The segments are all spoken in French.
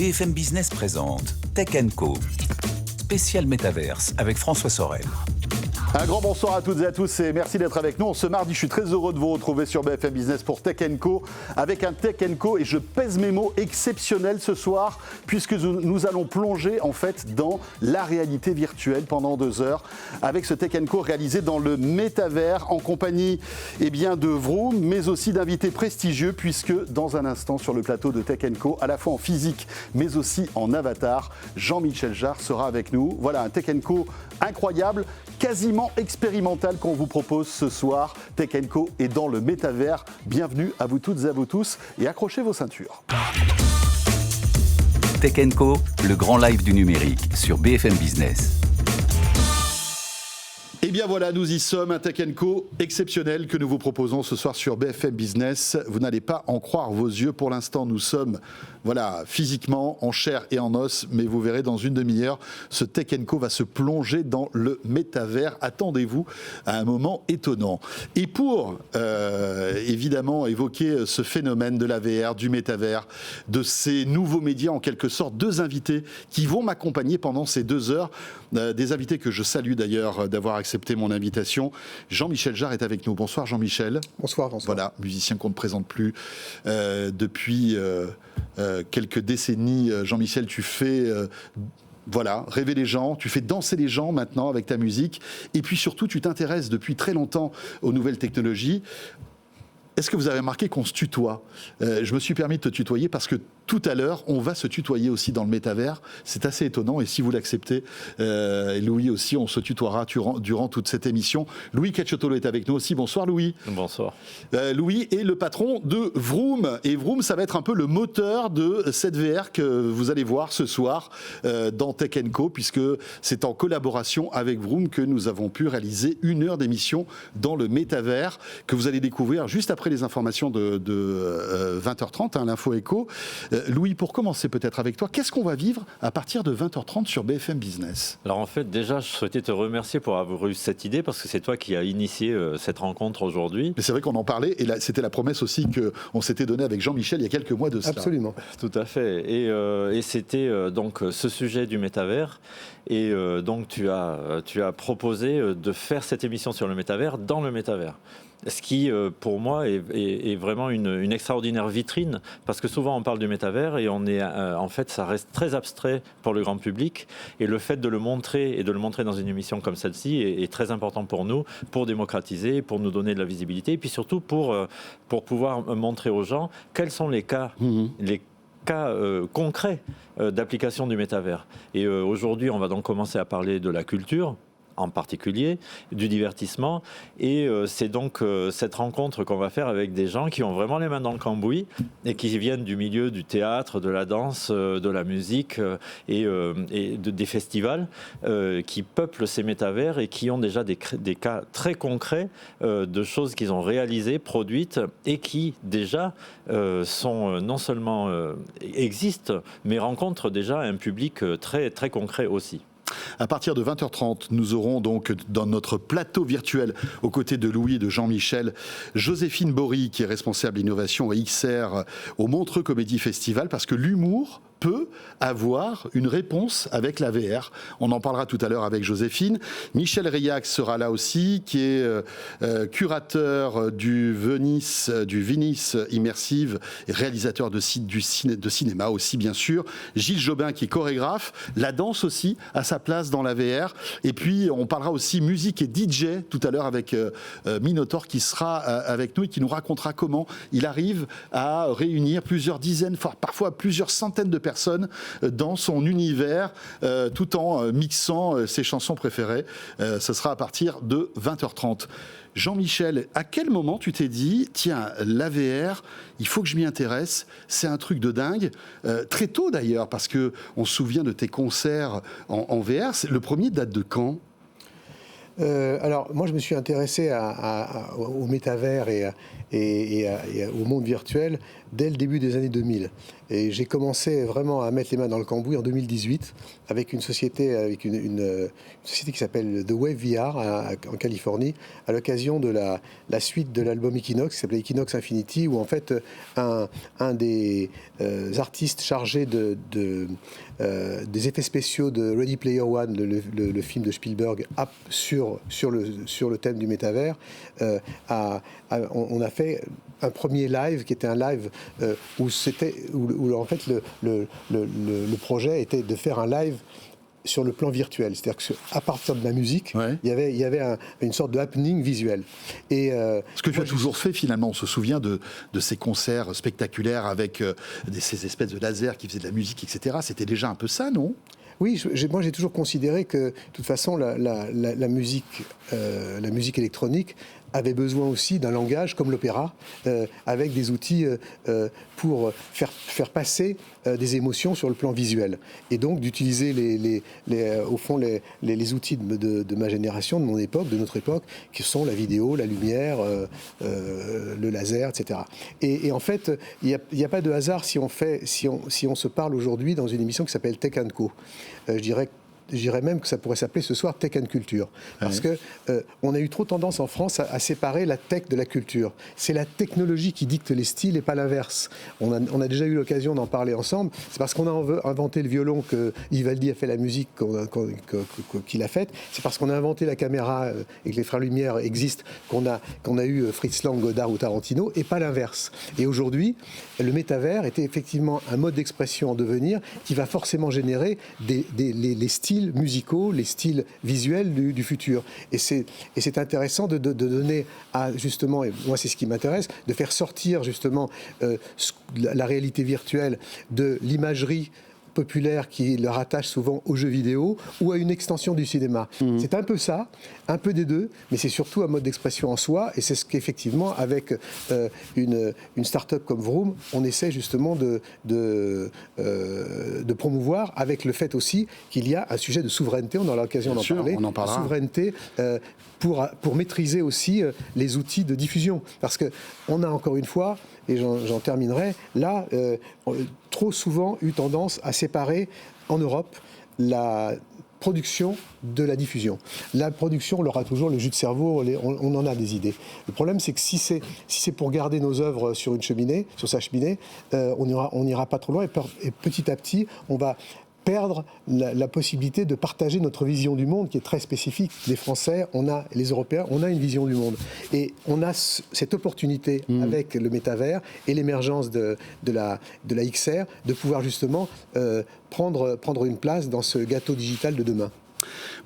BFM Business présente Tech & Co, spécial métaverse avec François Sorel. Un grand bonsoir à toutes et à tous et merci d'être avec nous. Ce mardi, je suis très heureux de vous retrouver sur BFM Business pour Tech & Co avec un Tech & Co, et je pèse mes mots, exceptionnel ce soir puisque nous allons plonger en fait dans la réalité virtuelle pendant 2 heures avec ce Tech & Co réalisé dans le métavers en compagnie de Vroom, mais aussi d'invités prestigieux puisque dans un instant sur le plateau de Tech & Co, à la fois en physique mais aussi en avatar, Jean-Michel Jarre sera avec nous. Voilà un Tech & Co incroyable, quasiment expérimental qu'on vous propose ce soir. Tech & Co est dans le métavers. Bienvenue à vous toutes et à vous tous et accrochez vos ceintures. Tech & Co, le grand live du numérique sur BFM Business. Et bien voilà, nous y sommes, un Tech & Co exceptionnel que nous vous proposons ce soir sur BFM Business. Vous n'allez pas en croire vos yeux. Pour l'instant, nous sommes physiquement, en chair et en os, mais vous verrez dans une demi-heure, ce Tech & Co va se plonger dans le métavers. Attendez-vous à un moment étonnant. Et pour évidemment évoquer ce phénomène de la VR, du métavers, de ces nouveaux médias en quelque sorte, 2 invités qui vont m'accompagner pendant ces 2 heures. Des invités que je salue d'ailleurs d'avoir accepté mon invitation. Jean-Michel Jarre est avec nous. Bonsoir Jean-Michel. Bonsoir. Voilà, musicien qu'on ne présente plus depuis quelques décennies. Jean-Michel, tu fais rêver les gens, tu fais danser les gens maintenant avec ta musique. Et puis surtout, tu t'intéresses depuis très longtemps aux nouvelles technologies. Est-ce que vous avez remarqué qu'on se tutoie ? Je me suis permis de te tutoyer parce que tout à l'heure, on va se tutoyer aussi dans le métavers. C'est assez étonnant et si vous l'acceptez, Louis aussi, on se tutoiera durant toute cette émission. Louis Cacciotolo est avec nous aussi. Bonsoir Louis. Bonsoir. Louis est le patron de Vroom. Et Vroom, ça va être un peu le moteur de cette VR que vous allez voir ce soir dans Tech & Co, puisque c'est en collaboration avec Vroom que nous avons pu réaliser 1 heure d'émission dans le métavers que vous allez découvrir juste après les informations de 20h30, l'info écho. Louis, pour commencer peut-être avec toi, qu'est-ce qu'on va vivre à partir de 20h30 sur BFM Business ? Alors en fait, déjà, je souhaitais te remercier pour avoir eu cette idée parce que c'est toi qui as initié cette rencontre aujourd'hui. Mais c'est vrai qu'on en parlait et là, c'était la promesse aussi qu'on s'était donnée avec Jean-Michel il y a quelques mois de cela. Absolument. Tout à fait. Et c'était donc ce sujet du métavers. Et donc tu as proposé de faire cette émission sur le métavers dans le métavers. Ce qui, pour moi, est vraiment une extraordinaire vitrine, parce que souvent on parle du métavers et en fait, ça reste très abstrait pour le grand public. Et le fait de le montrer et de le montrer dans une émission comme celle-ci est très important pour nous, pour démocratiser, pour nous donner de la visibilité, et puis surtout pour pouvoir montrer aux gens quels sont les cas, concrets d'application du métavers. Et aujourd'hui, on va donc commencer à parler de la culture, en particulier, du divertissement. Et c'est donc cette rencontre qu'on va faire avec des gens qui ont vraiment les mains dans le cambouis et qui viennent du milieu du théâtre, de la danse, de la musique et des festivals qui peuplent ces métavers et qui ont déjà des cas très concrets de choses qu'ils ont réalisées, produites et qui déjà sont non seulement existent, mais rencontrent déjà un public très, très concret aussi. À partir de 20h30, nous aurons donc dans notre plateau virtuel, aux côtés de Louis et de Jean-Michel, Joséphine Bory, qui est responsable innovation et XR au Montreux Comédie Festival, parce que l'humour peut avoir une réponse avec la VR. On en parlera tout à l'heure avec Joséphine. Michel Reillac sera là aussi, qui est curateur du Venice Immersive et réalisateur de cinéma aussi, bien sûr. Gilles Jobin, qui est chorégraphe. La danse aussi a sa place dans la VR. Et puis, on parlera aussi musique et DJ tout à l'heure avec Minotaur, qui sera avec nous et qui nous racontera comment il arrive à réunir plusieurs dizaines, parfois plusieurs centaines de personnes dans son univers tout en mixant ses chansons préférées. Ce sera à partir de 20h30. Jean-Michel, à quel moment tu t'es dit, tiens, la VR, il faut que je m'y intéresse, c'est un truc de dingue, très tôt d'ailleurs, parce qu'on se souvient de tes concerts en VR. Le premier date de quand ? Alors, moi, je me suis intéressé au métavers et au monde virtuel dès le début des années 2000. Et j'ai commencé vraiment à mettre les mains dans le cambouis en 2018 avec une société qui s'appelle The Wave VR en Californie, à l'occasion de la suite de l'album Equinox, qui s'appelait Equinox Infinity, où en fait un des artistes chargés des effets spéciaux de Ready Player One, le film de Spielberg, sur le thème du métavers, on a fait un premier live qui était un live où en fait le projet était de faire un live sur le plan virtuel, c'est-à-dire qu'à partir de la musique, il y avait une sorte de happening visuel. Et ce que tu as toujours fait finalement, on se souvient de ces concerts spectaculaires avec ces espèces de lasers qui faisaient de la musique, etc. C'était déjà un peu ça, non ? Oui, moi j'ai toujours considéré que de toute façon la musique électronique avait besoin aussi d'un langage comme l'opéra, avec des outils pour faire passer des émotions sur le plan visuel. Et donc d'utiliser au fond les outils de ma génération, de mon époque, de notre époque, qui sont la vidéo, la lumière, le laser, etc. Et en fait, il n'y a pas de hasard si on se parle aujourd'hui dans une émission qui s'appelle Tech & Co. Je dirais même que ça pourrait s'appeler ce soir Tech & Culture. Parce que on a eu trop tendance en France à séparer la tech de la culture. C'est la technologie qui dicte les styles et pas l'inverse. On a déjà eu l'occasion d'en parler ensemble. C'est parce qu'on a inventé le violon que Vivaldi a fait la musique qu'il a faite. C'est parce qu'on a inventé la caméra et que les frères Lumière existent qu'on a eu Fritz Lang, Godard ou Tarantino, et pas l'inverse. Et aujourd'hui, le métavers était effectivement un mode d'expression en devenir qui va forcément générer les styles musicaux, les styles visuels du futur. Et c'est intéressant de donner justement, et moi c'est ce qui m'intéresse, de faire sortir justement la réalité virtuelle de l'imagerie populaire qui le rattache souvent aux jeux vidéo ou à une extension du cinéma. C'est un peu ça, un peu des deux, mais c'est surtout un mode d'expression en soi, et c'est ce qu'effectivement, avec une start-up comme Vroom, on essaie justement de promouvoir, avec le fait aussi qu'il y a un sujet de souveraineté, on aura l'occasion d'en parler, on en parlera. Souveraineté pour maîtriser aussi les outils de diffusion. Parce qu'on a encore une fois, et j'en terminerai, là, trop souvent eu tendance à séparer en Europe la production de la diffusion. La production, on aura toujours le jus de cerveau, on en a des idées. Le problème, c'est que si c'est pour garder nos œuvres sur sa cheminée, on n'ira pas trop loin, et petit à petit, on va perdre la possibilité de partager notre vision du monde qui est très spécifique. Les Français, les Européens, on a une vision du monde. Et on a cette opportunité avec le métavers et l'émergence de la XR de pouvoir justement prendre une place dans ce gâteau digital de demain.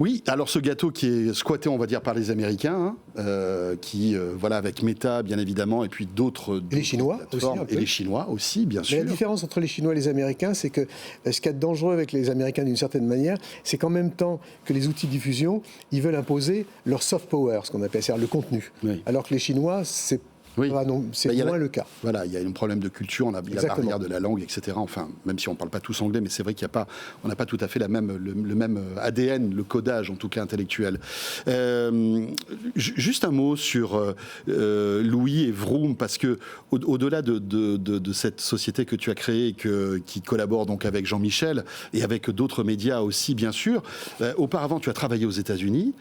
Oui, alors ce gâteau qui est squatté, on va dire, par les Américains, voilà, avec Meta, bien évidemment, et puis d'autres... Et les Chinois aussi. Et les Chinois aussi, bien sûr. Mais la différence entre les Chinois et les Américains, c'est que ce qu'il y a de dangereux avec les Américains d'une certaine manière, c'est qu'en même temps que les outils de diffusion, ils veulent imposer leur soft power, ce qu'on appelle, c'est-à-dire le contenu. Oui. Alors que les Chinois, c'est moins le cas. Voilà, il y a un problème de culture, on a la barrière de la langue, etc. Enfin, même si on ne parle pas tous anglais, mais c'est vrai qu'on n'a pas tout à fait le même ADN, le codage en tout cas intellectuel. Juste un mot sur Louis et Vroom, parce que au-delà de cette société que tu as créée, qui collabore donc avec Jean-Michel et avec d'autres médias aussi, bien sûr, auparavant tu as travaillé aux États-Unis.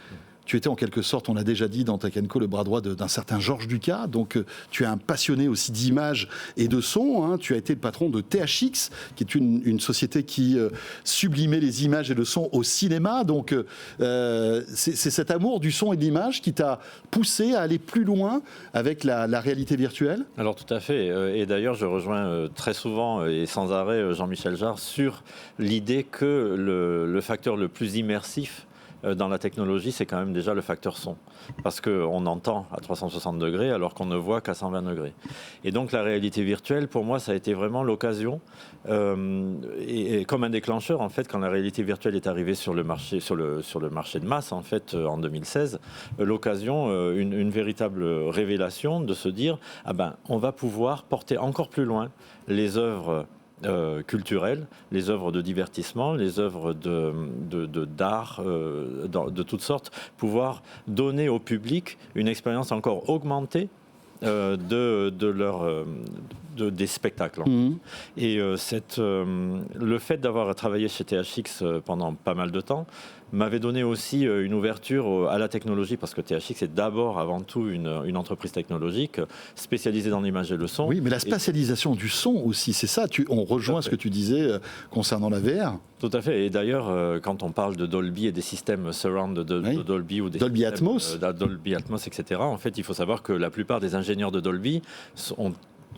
Tu étais en quelque sorte, on l'a déjà dit dans Tech & Co, le bras droit d'un certain Georges Lucas. Donc tu es un passionné aussi d'images et de son. Hein. Tu as été le patron de THX, qui est une société qui sublimait les images et le son au cinéma. Donc c'est cet amour du son et de l'image qui t'a poussé à aller plus loin avec la réalité virtuelle ? Alors tout à fait. Et d'ailleurs, je rejoins très souvent et sans arrêt Jean-Michel Jarre sur l'idée que le facteur le plus immersif dans la technologie, c'est quand même déjà le facteur son. Parce qu'on entend à 360 degrés alors qu'on ne voit qu'à 120 degrés. Et donc la réalité virtuelle, pour moi, ça a été vraiment l'occasion, et comme un déclencheur, en fait, quand la réalité virtuelle est arrivée sur le marché de masse, en fait, en 2016, l'occasion, une véritable révélation de se dire, on va pouvoir porter encore plus loin les œuvres culturelles, les œuvres de divertissement, les œuvres d'art de toutes sortes, pouvoir donner au public une expérience encore augmentée des spectacles. Et le fait d'avoir travaillé chez THX pendant pas mal de temps m'avait donné aussi une ouverture à la technologie, parce que THX est d'abord, avant tout, une entreprise technologique spécialisée dans l'image et le son. Oui, mais la spatialisation du son aussi, c'est ça. On rejoint ce que tu disais concernant la VR. Tout à fait. Et d'ailleurs, quand on parle de Dolby et des systèmes surround de Dolby ou des Dolby Atmos, Dolby Atmos, etc., en fait, il faut savoir que la plupart des ingénieurs de Dolby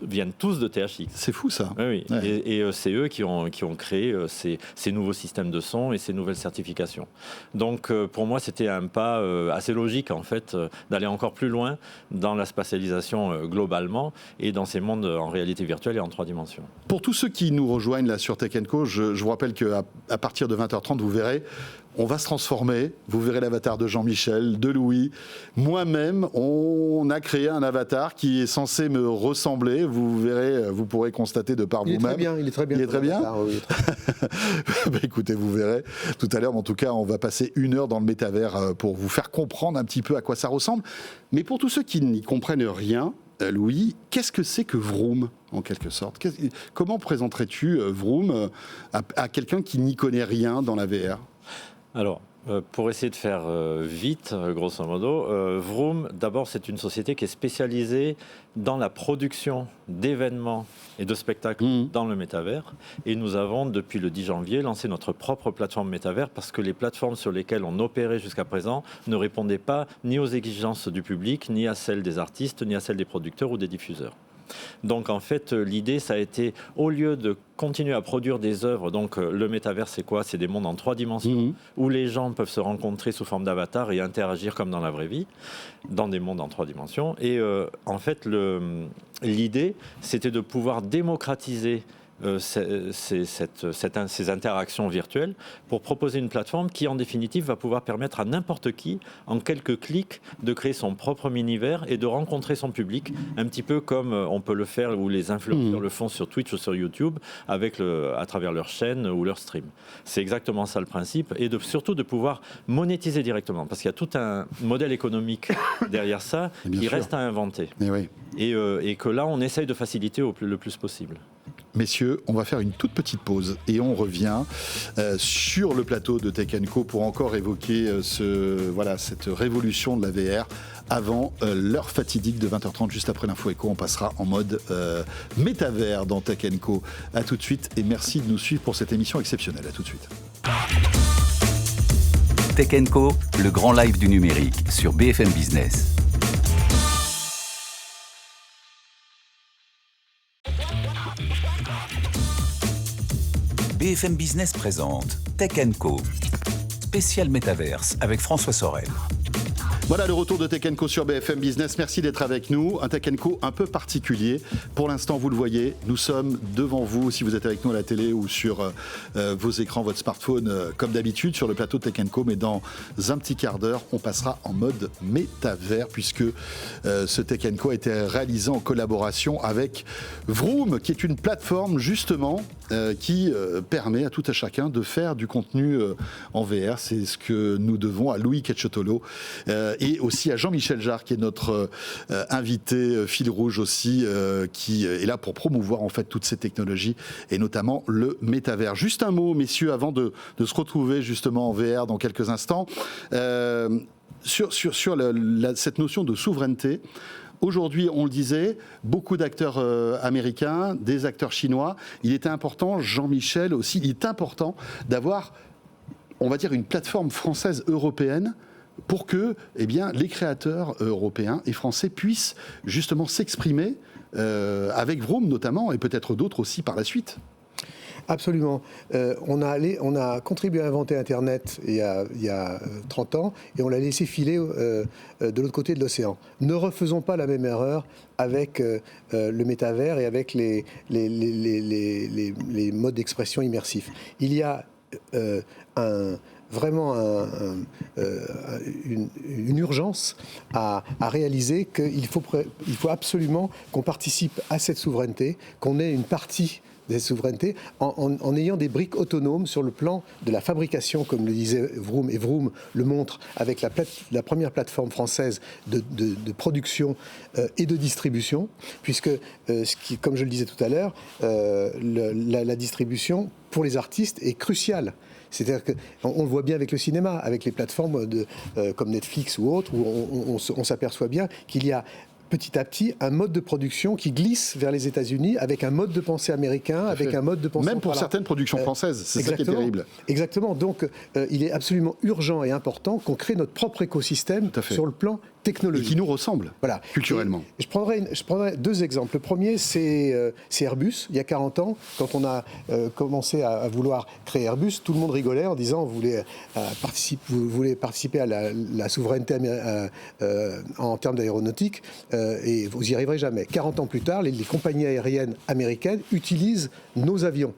viennent tous de THX. C'est fou ça. Oui. Ouais. Et c'est eux qui ont créé ces nouveaux systèmes de son et ces nouvelles certifications. Donc pour moi, c'était un pas assez logique en fait d'aller encore plus loin dans la spatialisation globalement et dans ces mondes en réalité virtuelle et en 3 dimensions. Pour tous ceux qui nous rejoignent là sur Tech & Co, je vous rappelle qu'à partir de 20h30, vous verrez, on va se transformer. Vous verrez l'avatar de Jean-Michel, de Louis. Moi-même, on a créé un avatar qui est censé me ressembler. Vous verrez, vous pourrez constater de par vous-même. Il est très bien. Il est très bien. Oui, Bah, écoutez, vous verrez tout à l'heure. Mais en tout cas, on va passer 1 heure dans le métavers pour vous faire comprendre un petit peu à quoi ça ressemble. Mais pour tous ceux qui n'y comprennent rien, Louis, qu'est-ce que c'est que Vroom, en quelque sorte ? Comment présenterais-tu Vroom à quelqu'un qui n'y connaît rien dans la VR ? Alors, pour essayer de faire vite, grosso modo, Vroom, d'abord, c'est une société qui est spécialisée dans la production d'événements et de spectacles dans le métavers. Et nous avons, depuis le 10 janvier, lancé notre propre plateforme métavers parce que les plateformes sur lesquelles on opérait jusqu'à présent ne répondaient pas ni aux exigences du public, ni à celles des artistes, ni à celles des producteurs ou des diffuseurs. Donc en fait, l'idée, ça a été, au lieu de continuer à produire des œuvres, donc le métavers, c'est quoi ? C'est des mondes en 3 dimensions où les gens peuvent se rencontrer sous forme d'avatar et interagir comme dans la vraie vie, dans des mondes en 3 dimensions. Et en fait, l'idée, c'était de pouvoir démocratiser ces interactions virtuelles pour proposer une plateforme qui, en définitive, va pouvoir permettre à n'importe qui, en quelques clics, de créer son propre univers et de rencontrer son public, un petit peu comme on peut le faire ou les influenceurs le font sur Twitch ou sur YouTube, à travers leur chaîne ou leur stream. C'est exactement ça le principe, et surtout de pouvoir monétiser directement, parce qu'il y a tout un modèle économique derrière ça qui reste à inventer. Et que là, on essaye de faciliter le plus possible. Messieurs, on va faire une toute petite pause et on revient sur le plateau de Tech & Co pour encore évoquer cette révolution de la VR avant l'heure fatidique de 20h30, juste après l'info éco. On passera en mode métavers dans Tech & Co. A tout de suite et merci de nous suivre pour cette émission exceptionnelle. A tout de suite. Tech & Co, le grand live du numérique sur BFM Business. BFM Business présente Tech & Co, spécial métaverse avec François Sorel. Voilà le retour de Tech & Co sur BFM Business. Merci d'être avec nous. Un Tech & Co un peu particulier. Pour l'instant, vous le voyez, nous sommes devant vous, si vous êtes avec nous à la télé ou sur vos écrans, votre smartphone, comme d'habitude, sur le plateau de Tech & Co. Mais dans un petit quart d'heure, on passera en mode métavers, puisque ce Tech & Co a été réalisé en collaboration avec Vroom, qui est une plateforme, justement, qui permet à tout à chacun de faire du contenu en VR. C'est ce que nous devons à Louis Cacciotolo et aussi à Jean-Michel Jarre, qui est notre invité fil rouge aussi, qui est là pour promouvoir en fait toutes ces technologies et notamment le métavers. Juste un mot, messieurs, avant de se retrouver justement en VR dans quelques instants, sur cette notion de souveraineté. Aujourd'hui, on le disait, beaucoup d'acteurs américains, des acteurs chinois. Il était important, Jean-Michel aussi, il est important d'avoir, on va dire, une plateforme française européenne pour que les créateurs européens et français puissent justement s'exprimer avec Vroom notamment, et peut-être d'autres aussi par la suite. Absolument. On a contribué à inventer Internet il y a 30 ans et on l'a laissé filer de l'autre côté de l'océan. Ne refaisons pas la même erreur avec le métavers et avec les modes d'expression immersifs. Il y a vraiment une urgence à réaliser qu'il faut absolument qu'on participe à cette souveraineté, qu'on ait une partie des souverainetés en ayant des briques autonomes sur le plan de la fabrication, comme le disait Vroom, et Vroom le montre avec la première plateforme française de production et de distribution, puisque, comme je le disais tout à l'heure, la distribution pour les artistes est cruciale. C'est-à-dire qu'on le voit bien avec le cinéma, avec les plateformes comme Netflix ou autres, où on s'aperçoit bien qu'il y a petit à petit un mode de production qui glisse vers les États-Unis avec un mode de pensée américain, avec un mode de pensée... Même pour certaines productions françaises, c'est ça qui est terrible. Exactement. Donc, il est absolument urgent et important qu'on crée notre propre écosystème sur le plan technologique. Et qui nous ressemble, voilà, culturellement. Et je prendrai deux exemples. Le premier, c'est Airbus. Il y a 40 ans, quand on a commencé à vouloir créer Airbus, tout le monde rigolait en disant vous voulez participer à la souveraineté en termes d'aéronautique et vous n'y arriverez jamais. 40 ans plus tard, les compagnies aériennes américaines utilisent nos avions.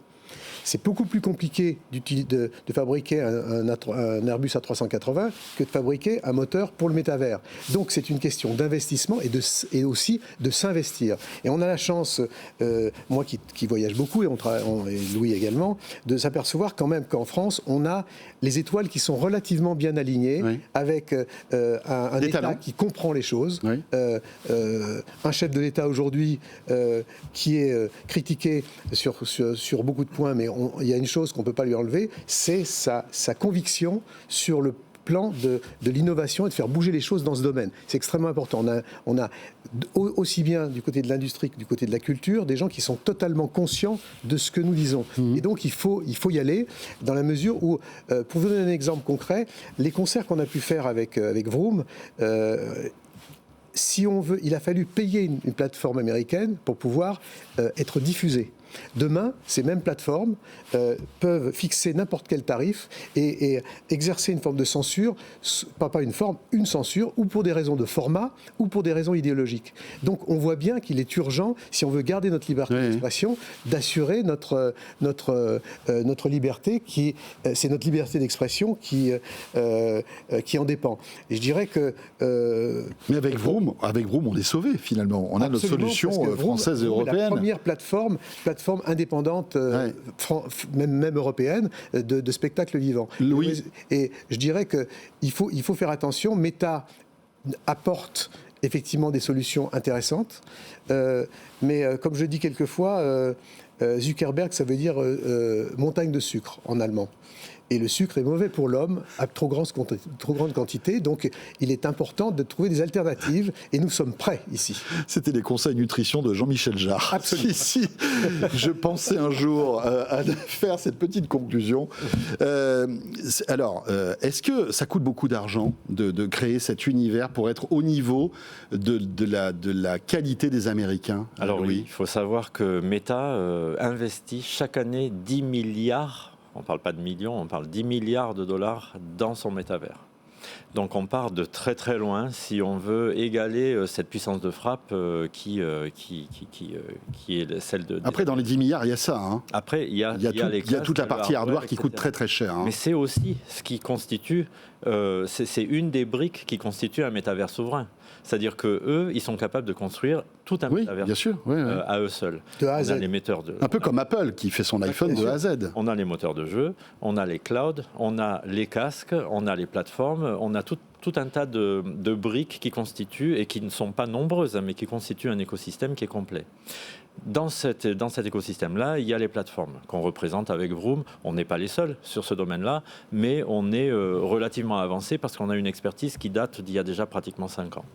C'est beaucoup plus compliqué de fabriquer un Airbus A380 que de fabriquer un moteur pour le métavers. Donc c'est une question d'investissement et aussi de s'investir. Et on a la chance, moi qui voyage beaucoup, et Louis également, de s'apercevoir quand même qu'en France, on a les étoiles qui sont relativement bien alignées, oui, avec un État qui comprend les choses. Oui. Un chef de l'État aujourd'hui qui est critiqué sur beaucoup de points, mais il y a une chose qu'on ne peut pas lui enlever, c'est sa conviction sur le plan de l'innovation et de faire bouger les choses dans ce domaine. C'est extrêmement important. On a aussi bien du côté de l'industrie que du côté de la culture, des gens qui sont totalement conscients de ce que nous disons. Et donc il faut y aller dans la mesure où, pour vous donner un exemple concret, les concerts qu'on a pu faire avec Vroom, si on veut, il a fallu payer une plateforme américaine pour pouvoir être diffusé. Demain, ces mêmes plateformes peuvent fixer n'importe quel tarif et exercer une forme de censure, une censure, ou pour des raisons de format, ou pour des raisons idéologiques. Donc on voit bien qu'il est urgent, si on veut garder notre liberté d'expression, d'assurer notre liberté, c'est notre liberté d'expression qui en dépend. Et je dirais que... Mais avec Vroom, on est sauvé finalement. On a notre solution française et européenne. La première plateforme indépendante, même européenne, de spectacle vivant. Oui. Et je dirais qu'il faut faire attention. Meta apporte effectivement des solutions intéressantes, mais comme je dis quelquefois, Zuckerberg, ça veut dire montagne de sucre en allemand. Et le sucre est mauvais pour l'homme à trop grande quantité. Donc, il est important de trouver des alternatives. Et nous sommes prêts ici. C'était les conseils nutrition de Jean-Michel Jarre. Absolument. Si, je pensais un jour à faire cette petite conclusion. Est-ce que ça coûte beaucoup d'argent de créer cet univers pour être au niveau de la qualité des Américains? Alors oui, il faut savoir que Meta investit chaque année 10 milliards. On ne parle pas de millions, on parle 10 milliards de dollars dans son métavers. Donc on part de très très loin si on veut égaler cette puissance de frappe qui est celle de... Après, dans les 10 milliards, il y a ça. Hein. Après, il y a toute la partie hardware qui coûte très très cher. Hein. Mais c'est aussi ce qui constitue... c'est une des briques qui constitue un métavers souverain. C'est-à-dire qu'eux, ils sont capables de construire tout un métavers bien sûr, à eux seuls. De A à Z. On a les metteurs un peu comme Apple qui fait son iPhone de A à Z. On a les moteurs de jeu, on a les clouds, on a les casques, on a les plateformes, on a tout un tas de briques qui constituent, et qui ne sont pas nombreuses, mais qui constituent un écosystème qui est complet. Dans cet écosystème-là, il y a les plateformes qu'on représente avec Vroom. On n'est pas les seuls sur ce domaine-là, mais on est relativement avancé parce qu'on a une expertise qui date d'il y a déjà pratiquement 5 ans.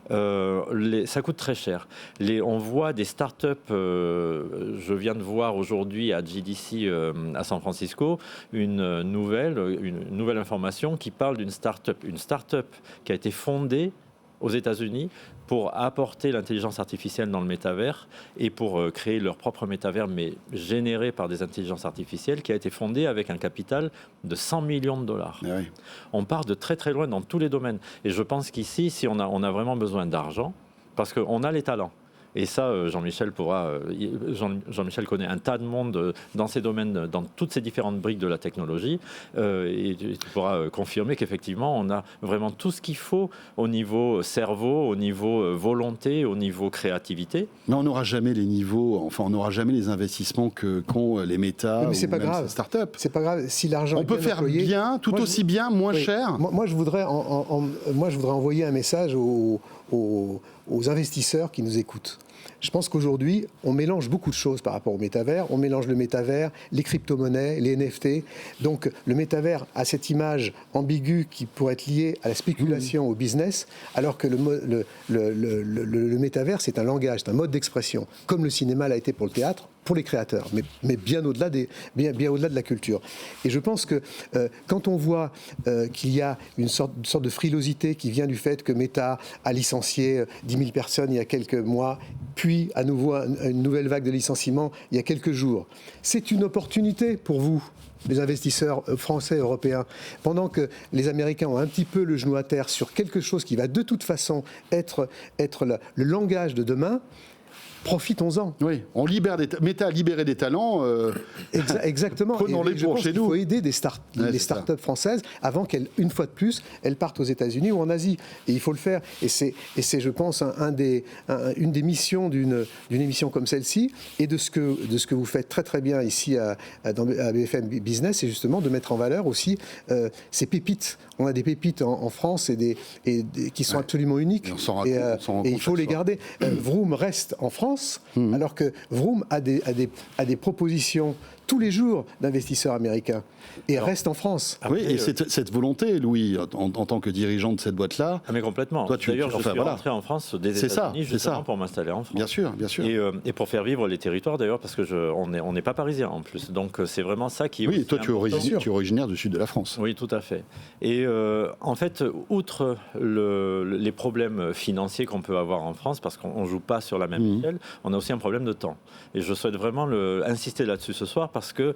Ça coûte très cher. On voit des startups, je viens de voir aujourd'hui à GDC à San Francisco une nouvelle information qui parle d'une startup qui a été fondée aux États-Unis pour apporter l'intelligence artificielle dans le métavers et pour créer leur propre métavers, mais généré par des intelligences artificielles, qui a été fondée avec un capital de 100 millions de dollars. Oui. On part de très très loin dans tous les domaines. Et je pense qu'ici, si on a vraiment besoin d'argent, parce qu'on a les talents. Et ça, Jean-Michel connaît un tas de monde dans ces domaines, dans toutes ces différentes briques de la technologie. Et tu pourras confirmer qu'effectivement, on a vraiment tout ce qu'il faut au niveau cerveau, au niveau volonté, au niveau créativité. Mais on n'aura jamais les niveaux, enfin, on n'aura jamais les investissements qu'ont les méta ou c'est pas même grave. ces startups. C'est pas grave. Si l'argent On peut faire employé, bien, tout aussi bien, moins cher. Moi, je voudrais envoyer un message aux investisseurs qui nous écoutent. Je pense qu'aujourd'hui, on mélange beaucoup de choses par rapport au métavers. On mélange le métavers, les crypto-monnaies, les NFT. Donc, le métavers a cette image ambiguë qui pourrait être liée à la spéculation, au business, alors que le métavers, c'est un langage, c'est un mode d'expression, comme le cinéma l'a été pour le théâtre, pour les créateurs, mais bien au-delà bien au-delà de la culture. Et je pense que quand on voit qu'il y a une sorte de frilosité qui vient du fait que Meta a licencié 10 000 personnes il y a quelques mois, puis à nouveau une nouvelle vague de licenciements il y a quelques jours, c'est une opportunité pour vous, les investisseurs français et européens, pendant que les Américains ont un petit peu le genou à terre sur quelque chose qui va de toute façon être le langage de demain. Profitons-en. Oui, on libère Meta a libéré des talents. Exactement. Prenons-les pour chez nous. Il faut aider les startups françaises avant qu'elles, une fois de plus, elles partent aux États-Unis ou en Asie. Et il faut le faire. Et c'est je pense, une des missions d'une émission comme celle-ci, et de ce que vous faites très très bien ici à BFM Business, c'est justement de mettre en valeur aussi ces pépites. On a des pépites en France qui sont absolument uniques. Et il faut les garder. Vroom reste en France. Alors que Vroom a des propositions tous les jours d'investisseurs américains et reste en France. Oui, et cette volonté, Louis, en tant que dirigeant de cette boîte-là... Ah mais complètement. D'ailleurs, je suis rentré en France des États-Unis justement pour m'installer en France. Bien sûr, bien sûr. Et pour faire vivre les territoires, d'ailleurs, parce qu'on n'est pas parisien en plus. Donc c'est vraiment ça qui est... Oui, toi tu es originaire du sud de la France. Oui, tout à fait. Et en fait, outre les problèmes financiers qu'on peut avoir en France, parce qu'on ne joue pas sur la même échelle, on a aussi un problème de temps. Et je souhaite vraiment insister là-dessus ce soir, parce que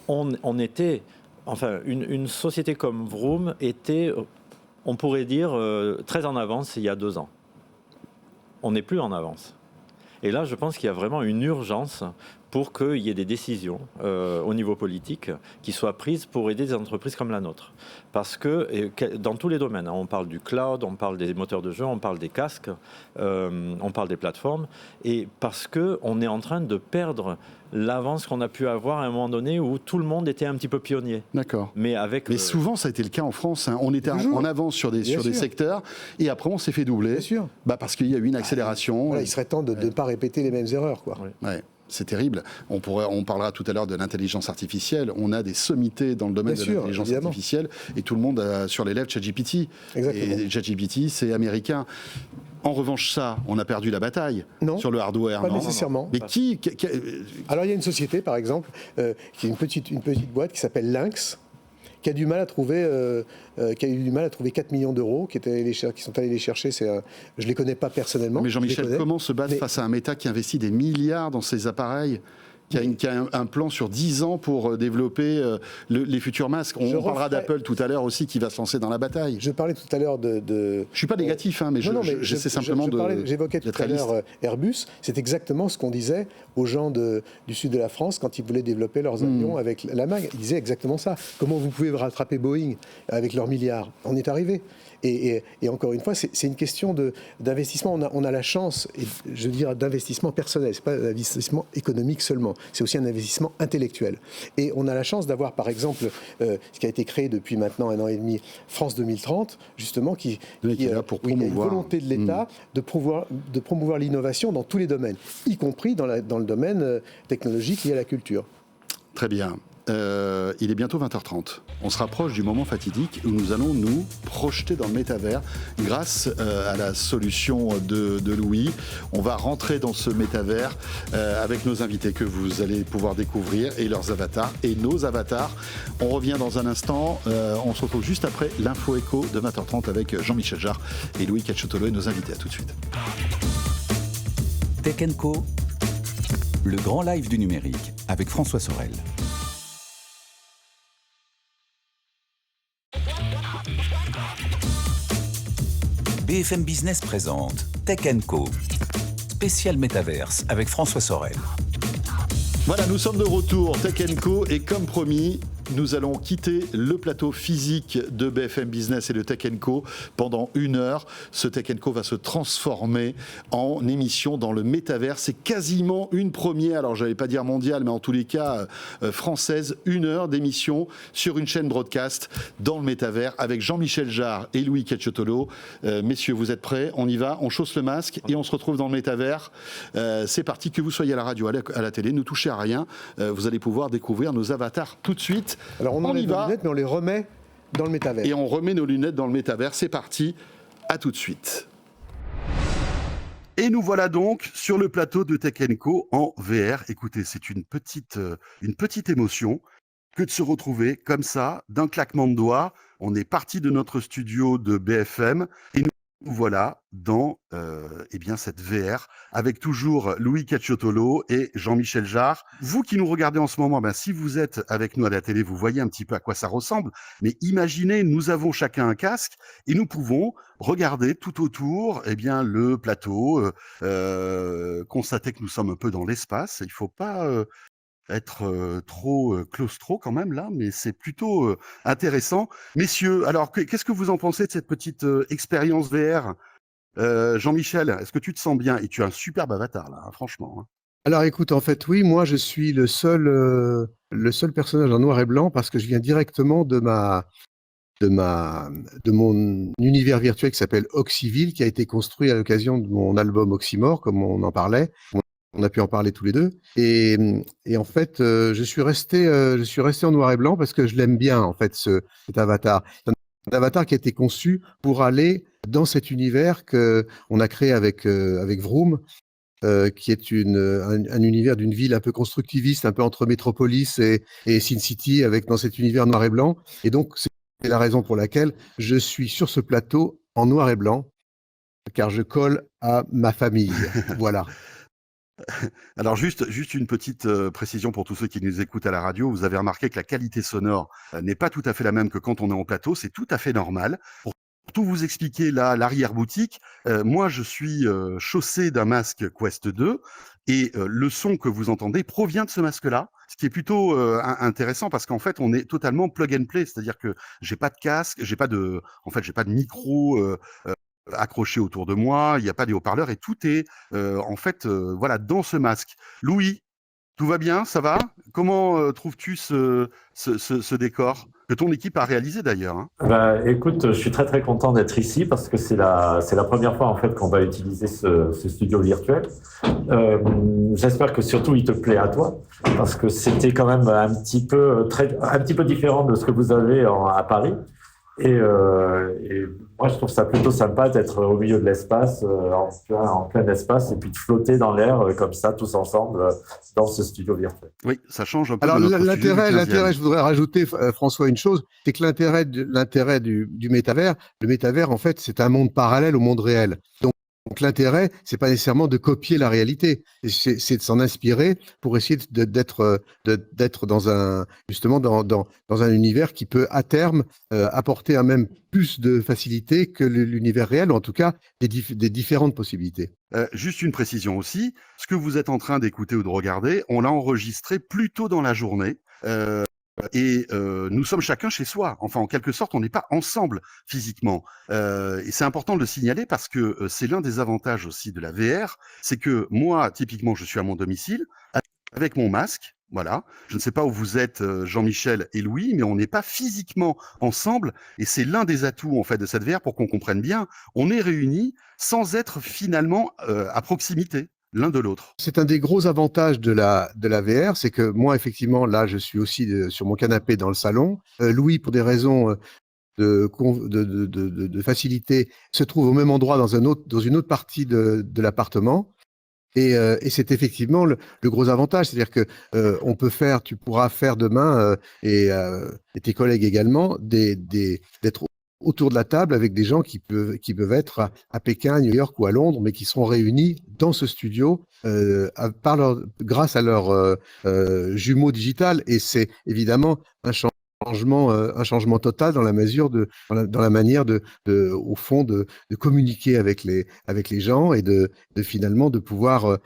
on était... Enfin, une société comme Vroom était, on pourrait dire, très en avance il y a 2 ans. On n'est plus en avance. Et là, je pense qu'il y a vraiment une urgence pour qu'il y ait des décisions au niveau politique qui soient prises pour aider des entreprises comme la nôtre. Parce que dans tous les domaines, on parle du cloud, on parle des moteurs de jeu, on parle des casques, on parle des plateformes, et parce qu'on est en train de perdre l'avance qu'on a pu avoir à un moment donné où tout le monde était un petit peu pionnier. D'accord. Mais souvent, ça a été le cas en France. Hein. On était en avance sur des secteurs et après, on s'est fait doubler. Bien sûr. Parce qu'il y a eu une accélération. Voilà, il serait temps de ne pas répéter les mêmes erreurs, quoi. Ouais. C'est terrible. On parlera tout à l'heure de l'intelligence artificielle. On a des sommités dans le domaine de l'intelligence artificielle et tout le monde a sur les lèvres ChatGPT. Exactement. Et ChatGPT, c'est américain. En revanche, on a perdu la bataille sur le hardware. Pas nécessairement. Mais Alors, il y a une société, par exemple, qui est une petite boîte qui s'appelle Lynx, qui a du mal à trouver, qui a eu du mal à trouver 4 millions d'euros, qui sont allés les chercher. Je les connais pas personnellement. Mais Jean-Michel, comment se battre face à un Meta qui investit des milliards dans ses appareils, qui a un plan sur 10 ans pour développer les futurs masques. On parlera d'Apple tout à l'heure aussi qui va se lancer dans la bataille. Je parlais tout à l'heure de... Je ne suis pas négatif, mais j'essaie simplement de... J'évoquais tout à l'heure Airbus. C'est exactement ce qu'on disait aux gens du sud de la France quand ils voulaient développer leurs avions avec la MAG. Ils disaient exactement ça. Comment vous pouvez rattraper Boeing avec leurs milliards ? On est arrivé. Et encore une fois, c'est une question d'investissement. On a la chance, je veux dire, d'investissement personnel. Ce n'est pas un investissement économique seulement. C'est aussi un investissement intellectuel. Et on a la chance d'avoir, par exemple, ce qui a été créé depuis maintenant 1 an et demi, France 2030, justement, qui est là pour promouvoir. Une volonté de l'État de promouvoir l'innovation dans tous les domaines, y compris dans le domaine technologique lié à la culture. Très bien. Il est bientôt 20h30. On se rapproche du moment fatidique où nous allons nous projeter dans le métavers grâce à la solution de Louis. On va rentrer dans ce métavers avec nos invités que vous allez pouvoir découvrir et leurs avatars et nos avatars. On revient dans un instant. On se retrouve juste après l'info écho de 20h30 avec Jean-Michel Jarre et Louis Cacciotolo et nos invités. À tout de suite. Tech & Co, le grand live du numérique avec François Sorel. BFM Business présente Tech & Co, spécial Métaverse avec François Sorel. Voilà, nous sommes de retour, Tech & Co, et comme promis, nous allons quitter le plateau physique de BFM Business et de Tech & Co pendant 1 heure. Ce Tech & Co va se transformer en émission dans le métavers. C'est quasiment une première, alors je n'allais pas dire mondiale, mais en tous les cas française, 1 heure d'émission sur une chaîne broadcast dans le métavers avec Jean-Michel Jarre et Louis Cacciotolo. Messieurs, vous êtes prêts? On y va, on chausse le masque et on se retrouve dans le métavers. C'est parti, que vous soyez à la radio, à la télé, ne touchez à rien. Vous allez pouvoir découvrir nos avatars tout de suite. Alors on enlève nos lunettes, mais on les remet dans le métavers. Et on remet nos lunettes dans le métavers. C'est parti, à tout de suite. Et nous voilà donc sur le plateau de Tech & Co en VR. Écoutez, c'est une petite émotion que de se retrouver comme ça, d'un claquement de doigts. On est parti de notre studio de BFM et nous voilà dans cette VR avec toujours Louis Cacciotolo et Jean-Michel Jarre. Vous qui nous regardez en ce moment, si vous êtes avec nous à la télé, vous voyez un petit peu à quoi ça ressemble. Mais imaginez, nous avons chacun un casque et nous pouvons regarder tout autour le plateau, constater que nous sommes un peu dans l'espace. Il ne faut pas être trop claustro quand même là, mais c'est plutôt intéressant. Messieurs, alors qu'est-ce que vous en pensez de cette petite expérience VR? Jean-Michel, est-ce que tu te sens bien? Et tu as un superbe avatar là, franchement. Hein. Alors écoute, en fait, oui, moi je suis le seul personnage en noir et blanc parce que je viens directement de mon univers virtuel qui s'appelle Oxyville, qui a été construit à l'occasion de mon album Oxymore, comme on en parlait. On a pu en parler tous les deux. Et en fait, je suis resté en noir et blanc parce que je l'aime bien, en fait, cet avatar. C'est un avatar qui a été conçu pour aller dans cet univers qu'on a créé avec Vroom, qui est un univers d'une ville un peu constructiviste, un peu entre Metropolis et Sin City, dans cet univers noir et blanc. Et donc, c'est la raison pour laquelle je suis sur ce plateau en noir et blanc, car je colle à ma famille. Voilà. Alors juste une petite précision pour tous ceux qui nous écoutent à la radio. Vous avez remarqué que la qualité sonore n'est pas tout à fait la même que quand on est en plateau. C'est tout à fait normal. Pour tout vous expliquer là, l'arrière-boutique, moi je suis chaussé d'un masque Quest 2 et le son que vous entendez provient de ce masque-là, ce qui est plutôt intéressant parce qu'en fait on est totalement plug and play, c'est-à-dire que j'ai pas de casque, j'ai pas de micro accroché autour de moi, il n'y a pas de haut-parleurs et tout est dans ce masque. Louis, tout va bien, ça va? Comment trouves-tu ce décor que ton équipe a réalisé d'ailleurs? Hein? Écoute, je suis très très content d'être ici parce que c'est la première fois en fait qu'on va utiliser ce studio virtuel. J'espère que surtout il te plaît à toi parce que c'était quand même un petit peu différent de ce que vous avez à Paris. Et moi, je trouve ça plutôt sympa d'être au milieu de l'espace, en plein espace, et puis de flotter dans l'air comme ça, tous ensemble, dans ce studio virtuel. Oui, ça change un peu. Alors, l'intérêt, je voudrais rajouter, François, une chose, c'est que l'intérêt du métavers, le métavers, en fait, c'est un monde parallèle au monde réel. Donc l'intérêt, c'est pas nécessairement de copier la réalité, c'est de s'en inspirer pour essayer d'être dans un univers qui peut à terme apporter à même plus de facilité que l'univers réel, ou en tout cas des différentes possibilités. Juste une précision aussi, ce que vous êtes en train d'écouter ou de regarder, on l'a enregistré plus tôt dans la journée. Et nous sommes chacun chez soi. Enfin, en quelque sorte, on n'est pas ensemble physiquement. Et c'est important de le signaler parce que c'est l'un des avantages aussi de la VR. C'est que moi, typiquement, je suis à mon domicile avec mon masque. Voilà. Je ne sais pas où vous êtes, Jean-Michel et Louis, mais on n'est pas physiquement ensemble. Et c'est l'un des atouts, en fait, de cette VR pour qu'on comprenne bien. On est réunis sans être finalement à proximité l'un de l'autre. C'est un des gros avantages de la VR, c'est que moi, effectivement, là, je suis aussi sur mon canapé dans le salon. Louis, pour des raisons de facilité, se trouve au même endroit dans une autre partie de l'appartement. Et c'est effectivement le gros avantage, c'est-à-dire que tu pourras faire demain, et tes collègues également, d'être autour de la table avec des gens qui peuvent être à Pékin, à New York ou à Londres, mais qui seront réunis dans ce studio grâce à leur jumeau digital. Et c'est évidemment un changement un changement total dans la mesure dans la manière au fond, de communiquer avec les gens et finalement de pouvoir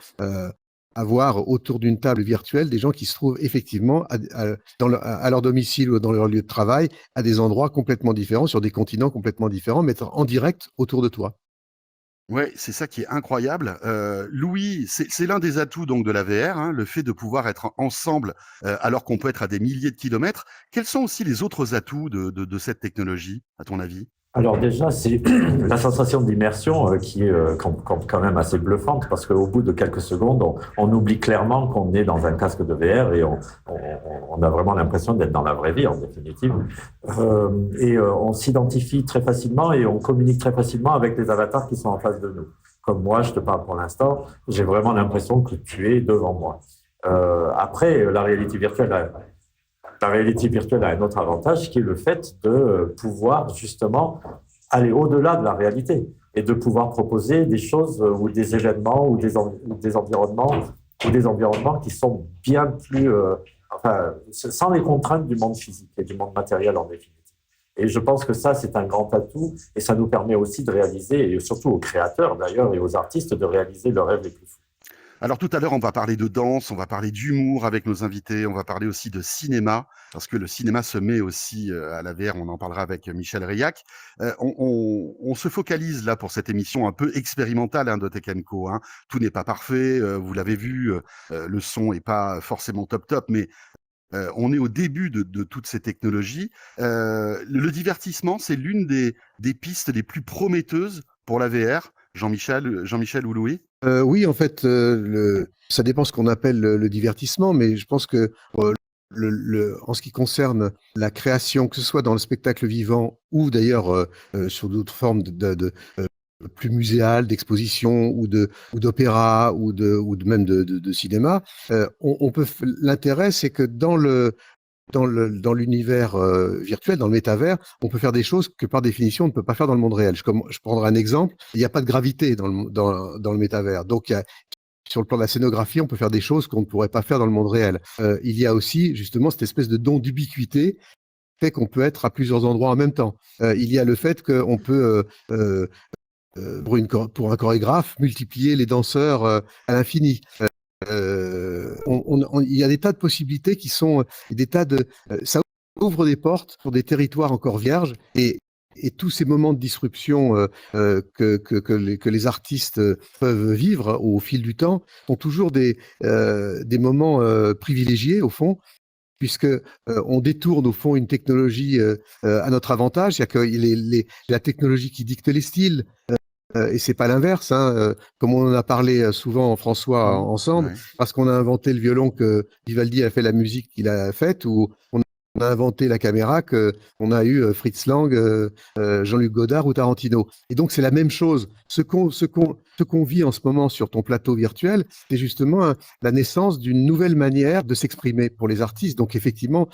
avoir autour d'une table virtuelle des gens qui se trouvent effectivement à leur domicile ou dans leur lieu de travail, à des endroits complètement différents, sur des continents complètement différents, mais être en direct autour de toi. Ouais, c'est ça qui est incroyable. Louis, c'est l'un des atouts donc de la VR, hein, le fait de pouvoir être ensemble alors qu'on peut être à des milliers de kilomètres. Quels sont aussi les autres atouts de cette technologie, à ton avis? Alors déjà, c'est la sensation d'immersion qui est quand même assez bluffante parce qu'au bout de quelques secondes, on oublie clairement qu'on est dans un casque de VR et on a vraiment l'impression d'être dans la vraie vie en définitive. On s'identifie très facilement et on communique très facilement avec les avatars qui sont en face de nous. Comme moi, je te parle pour l'instant, j'ai vraiment l'impression que tu es devant moi. Après, la réalité virtuelle a un autre avantage qui est le fait de pouvoir justement aller au-delà de la réalité et de pouvoir proposer des choses ou des événements ou des environnements qui sont bien plus, sans les contraintes du monde physique et du monde matériel en définitive. Et je pense que ça, c'est un grand atout et ça nous permet aussi de réaliser, et surtout aux créateurs d'ailleurs et aux artistes, de réaliser leurs rêves les plus fous. Alors tout à l'heure, on va parler de danse, on va parler d'humour avec nos invités, on va parler aussi de cinéma, parce que le cinéma se met aussi à la VR, on en parlera avec Michel Reyac. On se focalise là pour cette émission un peu expérimentale de Tech Co, hein. Tout n'est pas parfait, vous l'avez vu, le son est pas forcément top, mais on est au début de toutes ces technologies. Le divertissement, c'est l'une des pistes les plus prometteuses pour la VR. Jean-Michel ou Louis? Oui, en fait, ça dépend ce qu'on appelle le divertissement, mais je pense que en ce qui concerne la création, que ce soit dans le spectacle vivant ou d'ailleurs sur d'autres formes plus muséales, d'exposition ou d'opéra même de cinéma, l'intérêt, c'est que dans l'univers virtuel, dans le métavers, on peut faire des choses que par définition on ne peut pas faire dans le monde réel. Je prendrai un exemple. Il n'y a pas de gravité dans le métavers. Donc, sur le plan de la scénographie, on peut faire des choses qu'on ne pourrait pas faire dans le monde réel. Il y a aussi justement cette espèce de don d'ubiquité fait qu'on peut être à plusieurs endroits en même temps. Il y a le fait qu'on peut pour un chorégraphe multiplier les danseurs à l'infini. Il y a des tas de possibilités qui sont ça ouvre des portes pour des territoires encore vierges et tous ces moments de disruption que les artistes peuvent vivre au fil du temps sont toujours des moments privilégiés au fond, puisque on détourne au fond une technologie à notre avantage, c'est-à-dire que la technologie qui dicte les styles. Et c'est pas l'inverse, hein, comme on en a parlé souvent, François, ensemble, Ouais. parce qu'on a inventé le violon que Vivaldi a fait la musique qu'il a faite, ou on a inventé la caméra qu'on a eu Fritz Lang, Jean-Luc Godard ou Tarantino. Et donc c'est la même chose. Ce qu'on vit en ce moment sur ton plateau virtuel, c'est justement la naissance d'une nouvelle manière de s'exprimer pour les artistes. Donc effectivement,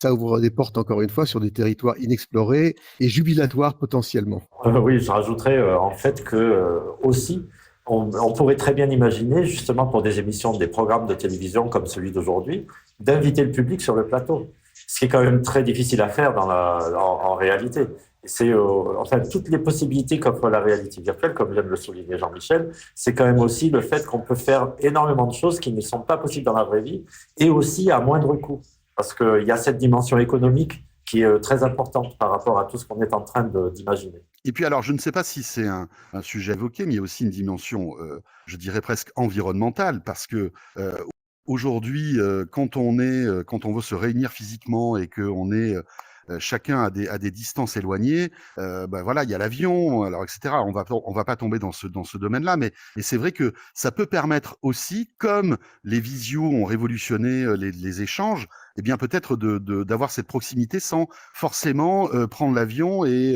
ça ouvre des portes, encore une fois, sur des territoires inexplorés et jubilatoires potentiellement. Oui, je rajouterais en fait que aussi, on pourrait très bien imaginer, justement pour des émissions, des programmes de télévision comme celui d'aujourd'hui, d'inviter le public sur le plateau. Ce qui est quand même très difficile à faire en réalité. C'est enfin toutes les possibilités qu'offre la réalité virtuelle, comme vient de le souligner Jean-Michel, c'est quand même aussi le fait qu'on peut faire énormément de choses qui ne sont pas possibles dans la vraie vie et aussi à moindre coût. Parce qu'il y a cette dimension économique qui est très importante par rapport à tout ce qu'on est en train d'imaginer. Et puis alors, je ne sais pas si c'est un sujet évoqué, mais il y a aussi une dimension, je dirais presque environnementale, parce que aujourd'hui, quand on veut se réunir physiquement et qu'on est chacun à des distances éloignées, voilà, il y a l'avion, alors etc. On va pas tomber dans ce domaine-là, mais c'est vrai que ça peut permettre aussi, comme les visios ont révolutionné les échanges, eh bien peut-être d'avoir cette proximité sans forcément prendre l'avion et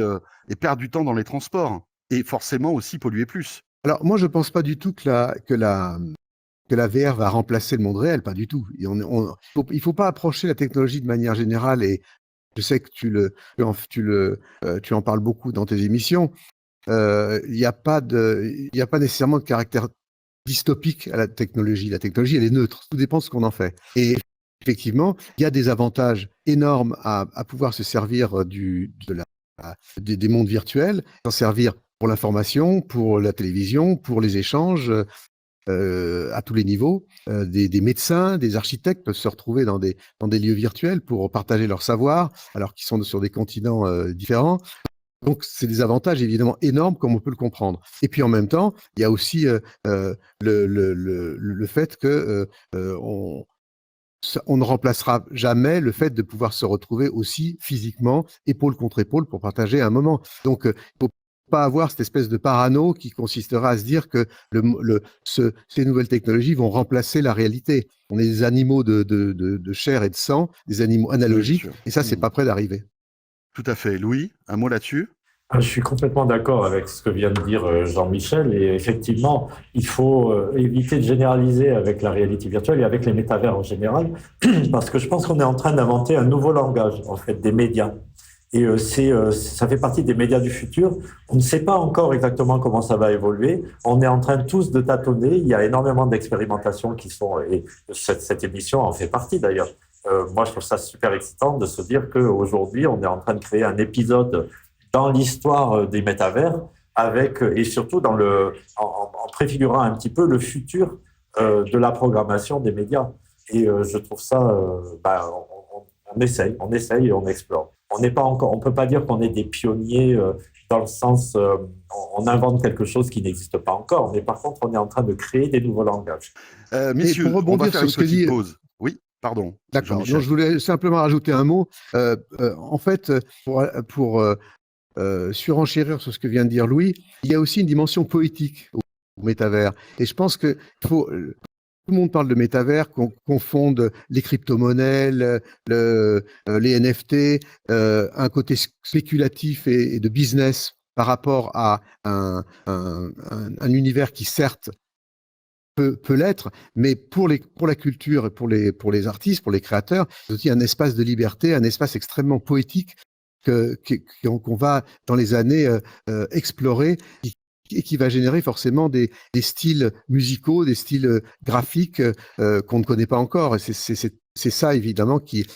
perdre du temps dans les transports et forcément aussi polluer plus. Alors moi, je pense pas du tout que la VR va remplacer le monde réel, pas du tout. Il faut pas approcher la technologie de manière générale, et je sais que tu en parles beaucoup dans tes émissions. Il n'y a pas nécessairement de caractère dystopique à la technologie. La technologie, elle est neutre. Tout dépend de ce qu'on en fait. Et effectivement, il y a des avantages énormes à pouvoir se servir des mondes virtuels, s'en servir pour l'information, pour la télévision, pour les échanges à tous les niveaux. Des médecins, des architectes peuvent se retrouver dans des lieux virtuels pour partager leur savoir, alors qu'ils sont sur des continents différents. Donc, c'est des avantages évidemment énormes, comme on peut le comprendre. Et puis en même temps, il y a aussi le fait que on ne remplacera jamais le fait de pouvoir se retrouver aussi physiquement, épaule contre épaule, pour partager un moment. Donc, il ne faut pas avoir cette espèce de parano qui consistera à se dire que ces nouvelles technologies vont remplacer la réalité. On est des animaux de chair et de sang, des animaux analogiques, et ça, c'est pas près d'arriver. Tout à fait. Louis, un mot là-dessus? Je suis complètement d'accord avec ce que vient de dire Jean-Michel, et effectivement, il faut éviter de généraliser avec la réalité virtuelle et avec les métavers en général, parce que je pense qu'on est en train d'inventer un nouveau langage, en fait, des médias. Et ça fait partie des médias du futur. On ne sait pas encore exactement comment ça va évoluer. On est en train tous de tâtonner. Il y a énormément d'expérimentations qui sont, et cette émission en fait partie d'ailleurs. Moi, je trouve ça super excitant de se dire qu'aujourd'hui, on est en train de créer un épisode dans l'histoire des métavers, et surtout en préfigurant un petit peu le futur de la programmation des médias. Et je trouve ça, on essaye et on explore. On peut pas dire qu'on est des pionniers dans le sens, on invente quelque chose qui n'existe pas encore, mais par contre, on est en train de créer des nouveaux langages. Messieurs, on va faire une petite pause. Oui, pardon. D'accord. Donc, je voulais simplement rajouter un mot. En fait, pour surenchérir sur ce que vient de dire Louis, il y a aussi une dimension poétique au métavers. Et je pense que tout le monde parle de métavers, qu'on confonde les crypto-monnaies, les NFT, un côté spéculatif et de business par rapport à un univers qui certes peut l'être, mais pour la culture et pour les artistes, pour les créateurs, c'est aussi un espace de liberté, un espace extrêmement poétique qu'on va dans les années explorer et qui va générer forcément des styles musicaux, des styles graphiques qu'on ne connaît pas encore. Et c'est ça évidemment qui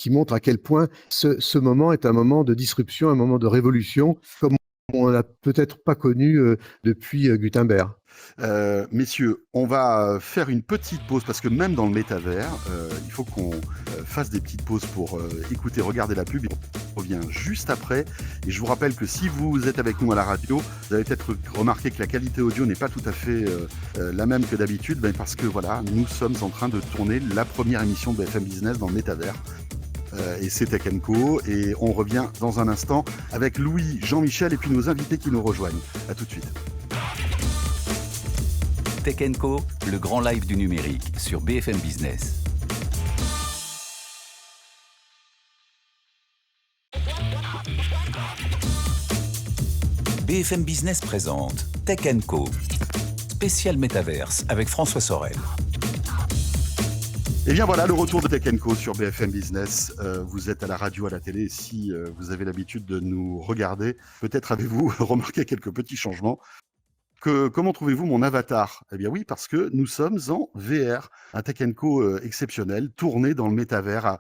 montre à quel point ce moment est un moment de disruption, un moment de révolution, comme on n'a peut-être pas connu depuis Gutenberg. Messieurs, on va faire une petite pause parce que même dans le métavers, il faut qu'on fasse des petites pauses pour écouter, regarder la pub. On revient juste après. Et je vous rappelle que si vous êtes avec nous à la radio, vous avez peut-être remarqué que la qualité audio n'est pas tout à fait la même que d'habitude, parce que voilà, nous sommes en train de tourner la première émission de BFM Business dans le métavers. Et c'est Tech & Co. Et on revient dans un instant avec Louis, Jean-Michel et puis nos invités qui nous rejoignent. À tout de suite. Tech & Co, le grand live du numérique sur BFM Business. BFM Business présente Tech & Co, spécial Metaverse avec François Sorel. Et bien voilà, le retour de Tech & Co sur BFM Business. Vous êtes à la radio, à la télé. Si vous avez l'habitude de nous regarder, peut-être avez-vous remarqué quelques petits changements. Comment trouvez-vous mon avatar? Eh bien oui, parce que nous sommes en VR, un Tech & Co exceptionnel, tourné dans le métavers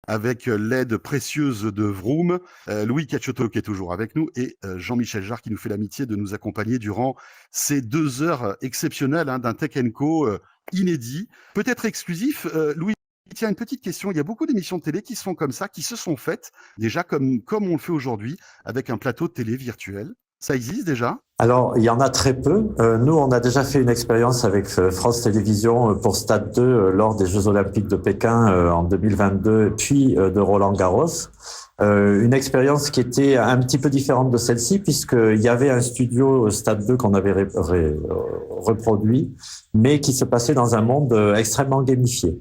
avec l'aide précieuse de Vroom, Louis Cacciotto qui est toujours avec nous et Jean-Michel Jarre qui nous fait l'amitié de nous accompagner durant ces 2 heures exceptionnelles d'un Tech & Co inédit, peut-être exclusif. Louis, tiens, une petite question. Il y a beaucoup d'émissions de télé qui se font comme ça, qui se sont faites déjà comme on le fait aujourd'hui avec un plateau de télé virtuel. Ça existe déjà? Alors, il y en a très peu. Nous, on a déjà fait une expérience avec France Télévisions pour Stade 2 lors des Jeux Olympiques de Pékin en 2022, puis de Roland-Garros. Une expérience qui était un petit peu différente de celle-ci, puisqu'il y avait un studio Stade 2 qu'on avait reproduit, mais qui se passait dans un monde extrêmement gamifié.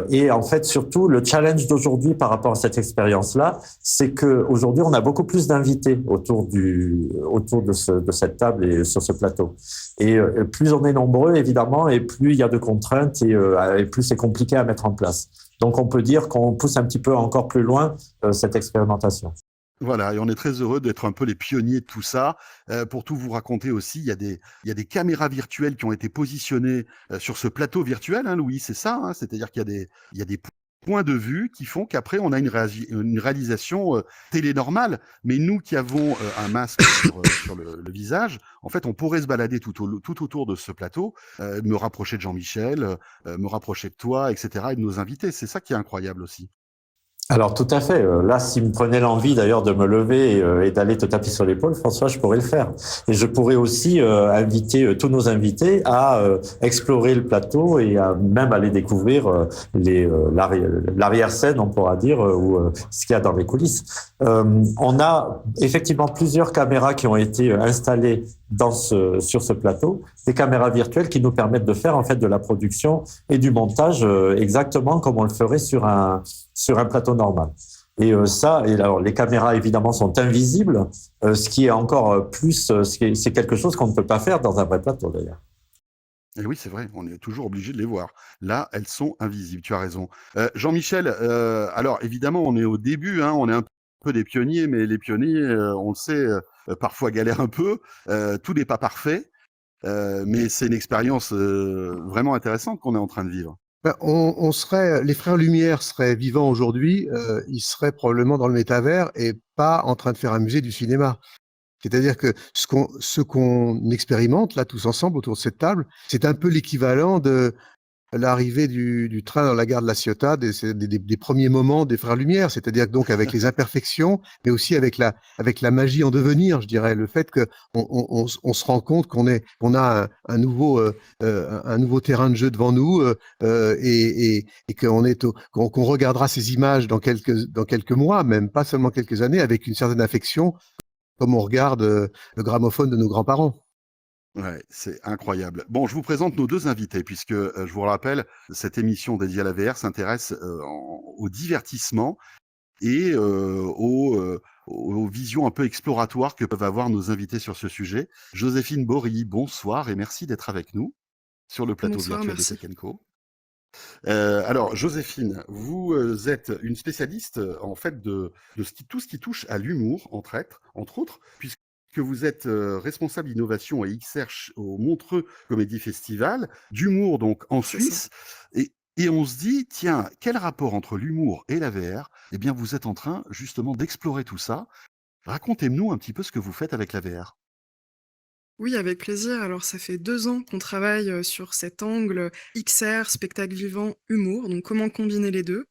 Et en fait, surtout, le challenge d'aujourd'hui par rapport à cette expérience-là, c'est que aujourd'hui, on a beaucoup plus d'invités autour de cette table et sur ce plateau. Et plus on est nombreux, évidemment, et plus il y a de contraintes et plus c'est compliqué à mettre en place. Donc, on peut dire qu'on pousse un petit peu encore plus loin cette expérimentation. Voilà, et on est très heureux d'être un peu les pionniers de tout ça. Pour tout vous raconter aussi, il y a des caméras virtuelles qui ont été positionnées sur ce plateau virtuel, hein, Louis, c'est ça, hein. C'est-à-dire qu'il y a des points de vue qui font qu'après on a une réalisation télé normale. Mais nous qui avons un masque sur le visage, en fait, on pourrait se balader tout autour de ce plateau, me rapprocher de Jean-Michel, me rapprocher de toi, etc., et de nos invités. C'est ça qui est incroyable aussi. Alors tout à fait. Là, s'il me prenait l'envie d'ailleurs de me lever et d'aller te taper sur l'épaule, François, je pourrais le faire. Et je pourrais aussi inviter tous nos invités à explorer le plateau et à même aller découvrir l'arrière-scène, on pourra dire, ou ce qu'il y a dans les coulisses. On a effectivement plusieurs caméras qui ont été installées sur ce plateau, des caméras virtuelles qui nous permettent de faire en fait de la production et du montage exactement comme on le ferait sur un plateau normal. Et alors les caméras évidemment sont invisibles, ce qui est encore plus, c'est quelque chose qu'on ne peut pas faire dans un vrai plateau d'ailleurs. Et oui, c'est vrai, on est toujours obligé de les voir. Là, elles sont invisibles, tu as raison. Jean-Michel, alors évidemment, on est au début, hein, on est un peu des pionniers, mais les pionniers, on le sait, parfois galèrent un peu. Tout n'est pas parfait, mais c'est une expérience vraiment intéressante qu'on est en train de vivre. Les frères Lumière seraient vivants aujourd'hui, ils seraient probablement dans le métavers et pas en train de faire un musée du cinéma. C'est-à-dire que ce qu'on expérimente là tous ensemble autour de cette table, c'est un peu l'équivalent de l'arrivée du train dans la gare de La Ciotat, des premiers moments des Frères Lumière, c'est-à-dire que donc avec les imperfections, mais aussi avec la magie en devenir, je dirais, le fait que on se rend compte qu'on a un nouveau terrain de jeu devant nous et qu'on regardera ces images dans quelques mois, même pas seulement quelques années, avec une certaine affection, comme on regarde le gramophone de nos grands-parents. Ouais, c'est incroyable. Bon, je vous présente nos deux invités, puisque je vous rappelle, cette émission dédiée à la VR s'intéresse au divertissement et aux visions un peu exploratoires que peuvent avoir nos invités sur ce sujet. Joséphine Bory, bonsoir et merci d'être avec nous sur le plateau Bonsoir, virtuel de merci. Tech Co. Alors, Joséphine, vous êtes une spécialiste en fait de tout ce qui touche à l'humour, entre autres, puisque vous êtes responsable innovation et XR au Montreux Comédie Festival, d'humour donc en C'est ça. Suisse. Et on se dit, tiens, quel rapport entre l'humour et la VR? Eh bien, vous êtes en train justement d'explorer tout ça. Racontez-nous un petit peu ce que vous faites avec la VR. Oui, avec plaisir. Alors, ça fait 2 ans qu'on travaille, sur cet angle XR, spectacle vivant, humour, donc comment combiner les 2.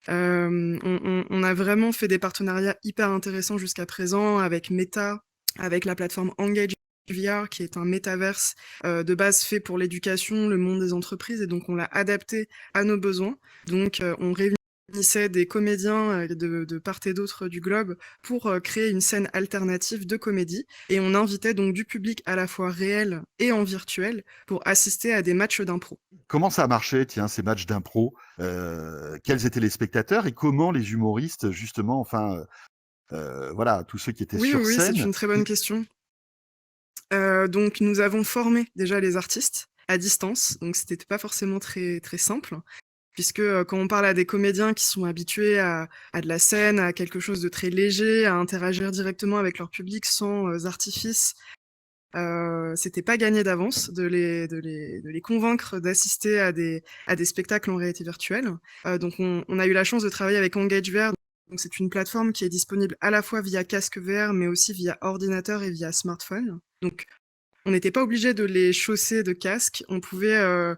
On a vraiment fait des partenariats hyper intéressants jusqu'à présent avec Meta, avec la plateforme Engage VR, qui est un métaverse, de base fait pour l'éducation, le monde des entreprises et donc on l'a adapté à nos besoins. Donc, on réunissait des comédiens, de part et d'autre du globe pour, créer une scène alternative de comédie et on invitait donc du public à la fois réel et en virtuel pour assister à des matchs d'impro. Comment ça a marché, tiens, ces matchs d'impro? Quels étaient les spectateurs et comment les humoristes, justement, enfin, voilà, tous ceux qui étaient Oui, oui, sur oui, c'est scène, une très bonne question. Donc nous avons formé déjà les artistes à distance, donc c'était pas forcément très, très simple puisque, quand on parle à des comédiens qui sont habitués à de la scène, à quelque chose de très léger, à interagir directement avec leur public sans, artifice, c'était pas gagné d'avance de les convaincre d'assister à des spectacles en réalité virtuelle. Donc on a eu la chance de travailler avec Engage VR, donc c'est une plateforme qui est disponible à la fois via casque VR, mais aussi via ordinateur et via smartphone. Donc on n'était pas obligé de les chausser de casque, on pouvait,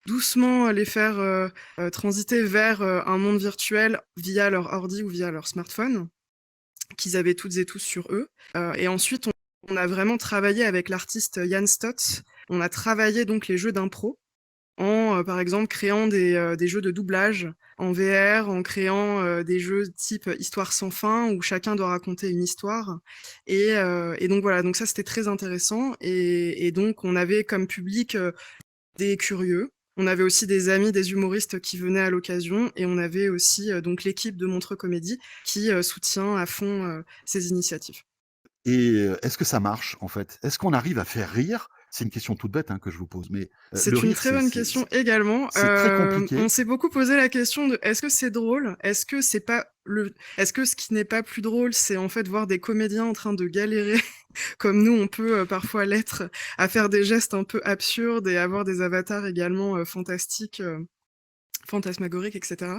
doucement les faire, transiter vers, un monde virtuel via leur ordi ou via leur smartphone, qu'ils avaient toutes et tous sur eux. Et ensuite on a vraiment travaillé avec l'artiste Jan Stotz. On a travaillé donc les jeux d'impro en, par exemple, créant des jeux de doublage en VR, en créant, des jeux type Histoire sans fin où chacun doit raconter une histoire et donc voilà, donc ça c'était très intéressant et donc on avait comme public, des curieux. On avait aussi des amis, des humoristes qui venaient à l'occasion et on avait aussi, donc l'équipe de Montreux Comédie qui, soutient à fond, ces initiatives. et est-ce que ça marche, en fait? Est-ce qu'on arrive à faire rire C'est une question toute bête que je vous pose, mais C'est le une rire, très bonne question également. c'est très compliqué. On s'est beaucoup posé la question de est-ce que c'est drôle? Est-ce que ce qui n'est pas plus drôle, c'est en fait voir des comédiens en train de galérer comme nous on peut parfois l'être, à faire des gestes un peu absurdes et avoir des avatars également fantastiques, fantasmagoriques, etc.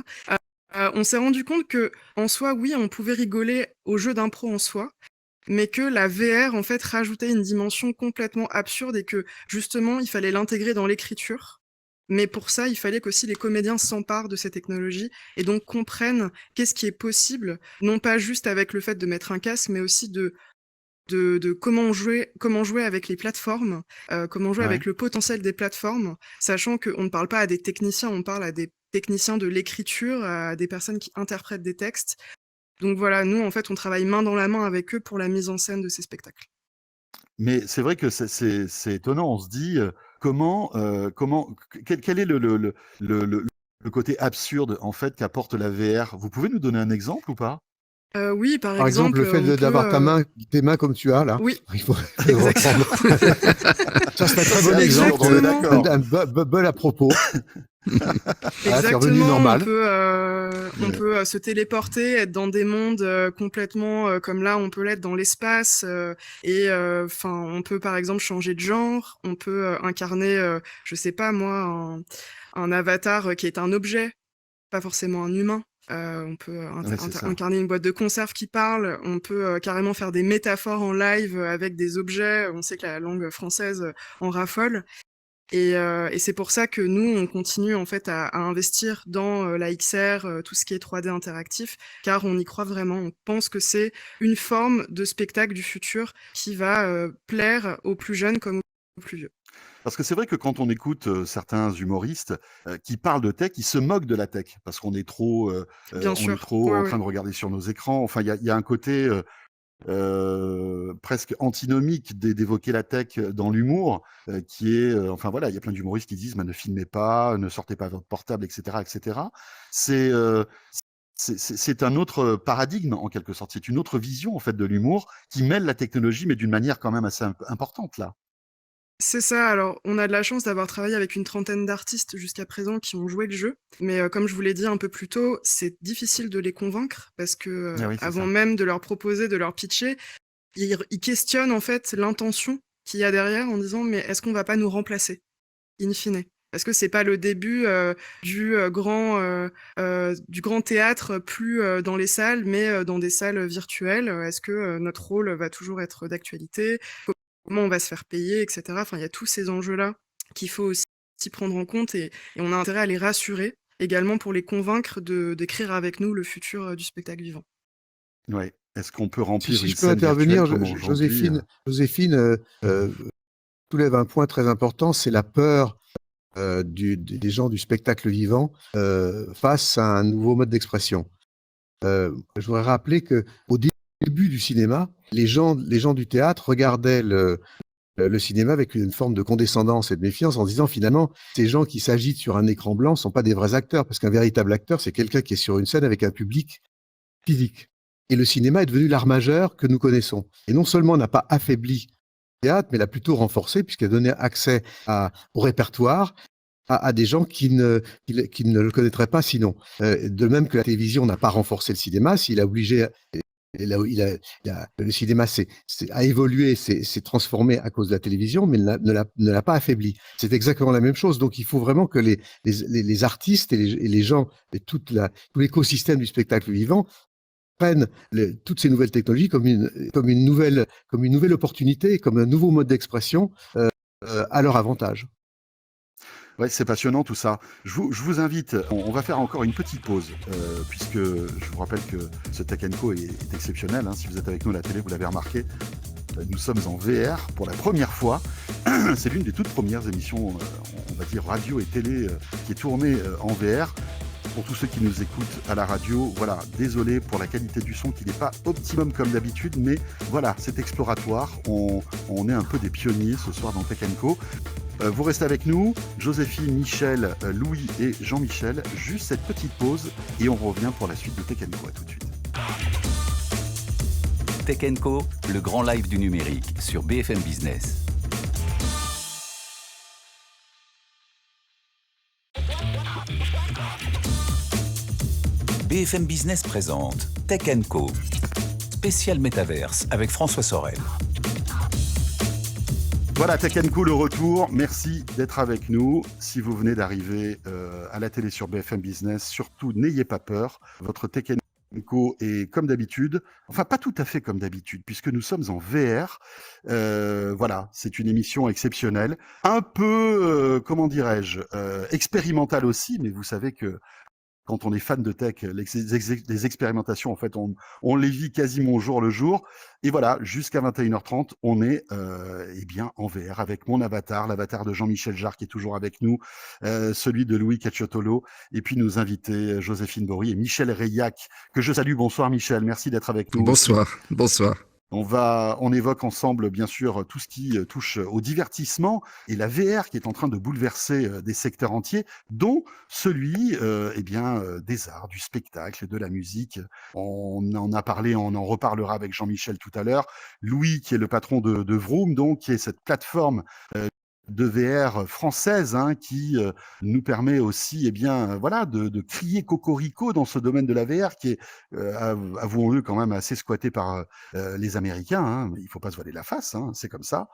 On s'est rendu compte que en soi, oui, on pouvait rigoler au jeu d'impro en soi, mais que la VR, en fait, rajoutait une dimension complètement absurde et que, justement, il fallait l'intégrer dans l'écriture. Mais pour ça, il fallait qu'aussi les comédiens s'emparent de ces technologies et donc comprennent qu'est-ce qui est possible, non pas juste avec le fait de mettre un casque, mais aussi de comment jouer avec les plateformes, comment jouer Ouais. avec le potentiel des plateformes, sachant qu'on ne parle pas à des techniciens, on parle à des techniciens de l'écriture, à des personnes qui interprètent des textes. Donc voilà, nous, en fait, on travaille main dans la main avec eux pour la mise en scène de ces spectacles. Mais c'est vrai que c'est étonnant. On se dit, quel est le côté absurde, en fait, qu'apporte la VR? Vous pouvez nous donner un exemple ou pas? Oui, par Par exemple, le exemple, fait on d'avoir peut, tes mains comme tu as là. oui, Il faut exactement. Ça, c'est un très C'est bon exemple. absurde, on est Exactement. d'accord. Un bol à propos. Voilà, c'est revenu Exactement, normal. on peut se téléporter, être dans des mondes complètement comme là, on peut l'être dans l'espace, et enfin, on peut par exemple changer de genre, on peut incarner, je sais pas moi, un avatar qui est un objet, pas forcément un humain. On peut Ouais, c'est ça. incarner une boîte de conserve qui parle, on peut carrément faire des métaphores en live avec des objets. On sait que la langue française en raffole. Et c'est pour ça que nous, on continue en fait à investir dans la XR, tout ce qui est 3D interactif, car on y croit vraiment. On pense que c'est une forme de spectacle du futur qui va plaire aux plus jeunes comme aux plus vieux. Parce que c'est vrai que quand on écoute, certains humoristes, qui parlent de tech, ils se moquent de la tech parce qu'on est trop, Bien on est sûr, trop ouais, en ouais. train de regarder sur nos écrans. Enfin, il y a un côté, presque antinomique d'évoquer la tech dans l'humour, qui est, enfin voilà, il y a plein d'humoristes qui disent: «Bah, ne filmez pas, ne sortez pas votre portable» et cetera et cetera. C'est, c'est un autre paradigme en quelque sorte. C'est une autre vision en fait de l'humour qui mêle la technologie, mais d'une manière quand même assez importante là. C'est ça, alors on a de la chance d'avoir travaillé avec une trentaine d'artistes jusqu'à présent qui ont joué le jeu, mais comme je vous l'ai dit un peu plus tôt, c'est difficile de les convaincre parce que, Ah oui, c'est avant ça. même de leur proposer, de leur pitcher, ils questionnent en fait l'intention qu'il y a derrière en disant: «Mais est-ce qu'on va pas nous remplacer, in fine?» Est-ce que c'est pas le début, du grand théâtre, plus, dans les salles, mais, dans des salles virtuelles? Est-ce que, notre rôle va toujours être d'actualité? Comment on va se faire payer, et cetera. Enfin, il y a tous ces enjeux-là qu'il faut aussi prendre en compte et on a intérêt à les rassurer, également pour les convaincre d'écrire avec nous le futur, du spectacle vivant. Ouais. Est-ce qu'on peut Si, remplir si une je peux scène virtuelle intervenir, comme aujourd'hui? Joséphine soulève un point très important, c'est la peur des gens du spectacle vivant face à un nouveau mode d'expression. Je voudrais rappeler qu'au début du cinéma, les gens du théâtre regardaient le cinéma avec une forme de condescendance et de méfiance en disant finalement, ces gens qui s'agitent sur un écran blanc ne sont pas des vrais acteurs, parce qu'un véritable acteur, c'est quelqu'un qui est sur une scène avec un public physique. Et le cinéma est devenu l'art majeur que nous connaissons. Et non seulement n'a pas affaibli le théâtre, mais l'a plutôt renforcé, puisqu'il a donné accès au répertoire à des gens qui ne le connaîtraient pas sinon. De même que la télévision n'a pas renforcé le cinéma, s'il a obligé... le cinéma a évolué, s'est transformé à cause de la télévision, mais ne l'a pas affaibli. C'est exactement la même chose. Donc, il faut vraiment que les artistes et les gens et tout l'écosystème du spectacle vivant prennent toutes ces nouvelles technologies comme une nouvelle opportunité, comme un nouveau mode d'expression à leur avantage. Ouais, c'est passionnant tout ça. Je vous invite, on va faire encore une petite pause, puisque je vous rappelle que ce Tech & Co est exceptionnel. Si vous êtes avec nous à la télé, vous l'avez remarqué, nous sommes en VR pour la première fois. C'est l'une des toutes premières émissions, on va dire radio et télé, qui est tournée en VR. Pour tous ceux qui nous écoutent à la radio, voilà, désolé pour la qualité du son qui n'est pas optimum comme d'habitude, mais voilà, c'est exploratoire. On est un peu des pionniers ce soir dans Tech & Co. Vous restez avec nous, Joséphine, Michel, Louis et Jean-Michel. Juste cette petite pause et on revient pour la suite de Tech & Co. À tout de suite. Tech & Co, le grand live du numérique sur BFM Business. BFM Business présente Tech Co, spécial métaverse avec François Sorel. Voilà, Tech Co, le retour. Merci d'être avec nous. Si vous venez d'arriver à la télé sur BFM Business, surtout n'ayez pas peur. Votre Tech Co est comme d'habitude, enfin pas tout à fait comme d'habitude, puisque nous sommes en VR. Voilà, c'est une émission exceptionnelle, un peu, comment dirais-je, expérimentale aussi, mais vous savez que quand on est fan de tech, les expérimentations, en fait, on les vit quasiment au jour le jour. Et voilà, jusqu'à 21h30, on est eh bien en VR avec mon avatar, l'avatar de Jean-Michel Jarre qui est toujours avec nous, celui de Louis Cacciotolo, et puis nos invités Joséphine Bory et Michel Reillac, que je salue. Bonsoir Michel, merci d'être avec nous. Bonsoir, bonsoir. On évoque ensemble, bien sûr, tout ce qui touche au divertissement et la VR qui est en train de bouleverser des secteurs entiers, dont celui, eh bien, des arts, du spectacle, de la musique. On en a parlé, on en reparlera avec Jean-Michel tout à l'heure. Louis, qui est le patron de Vroom, donc, qui est cette plateforme de VR française, hein, qui nous permet aussi, eh bien, voilà, de crier cocorico dans ce domaine de la VR qui est, avouons-le, quand même assez squatté par les Américains. Hein, il faut pas se voiler la face, hein, c'est comme ça.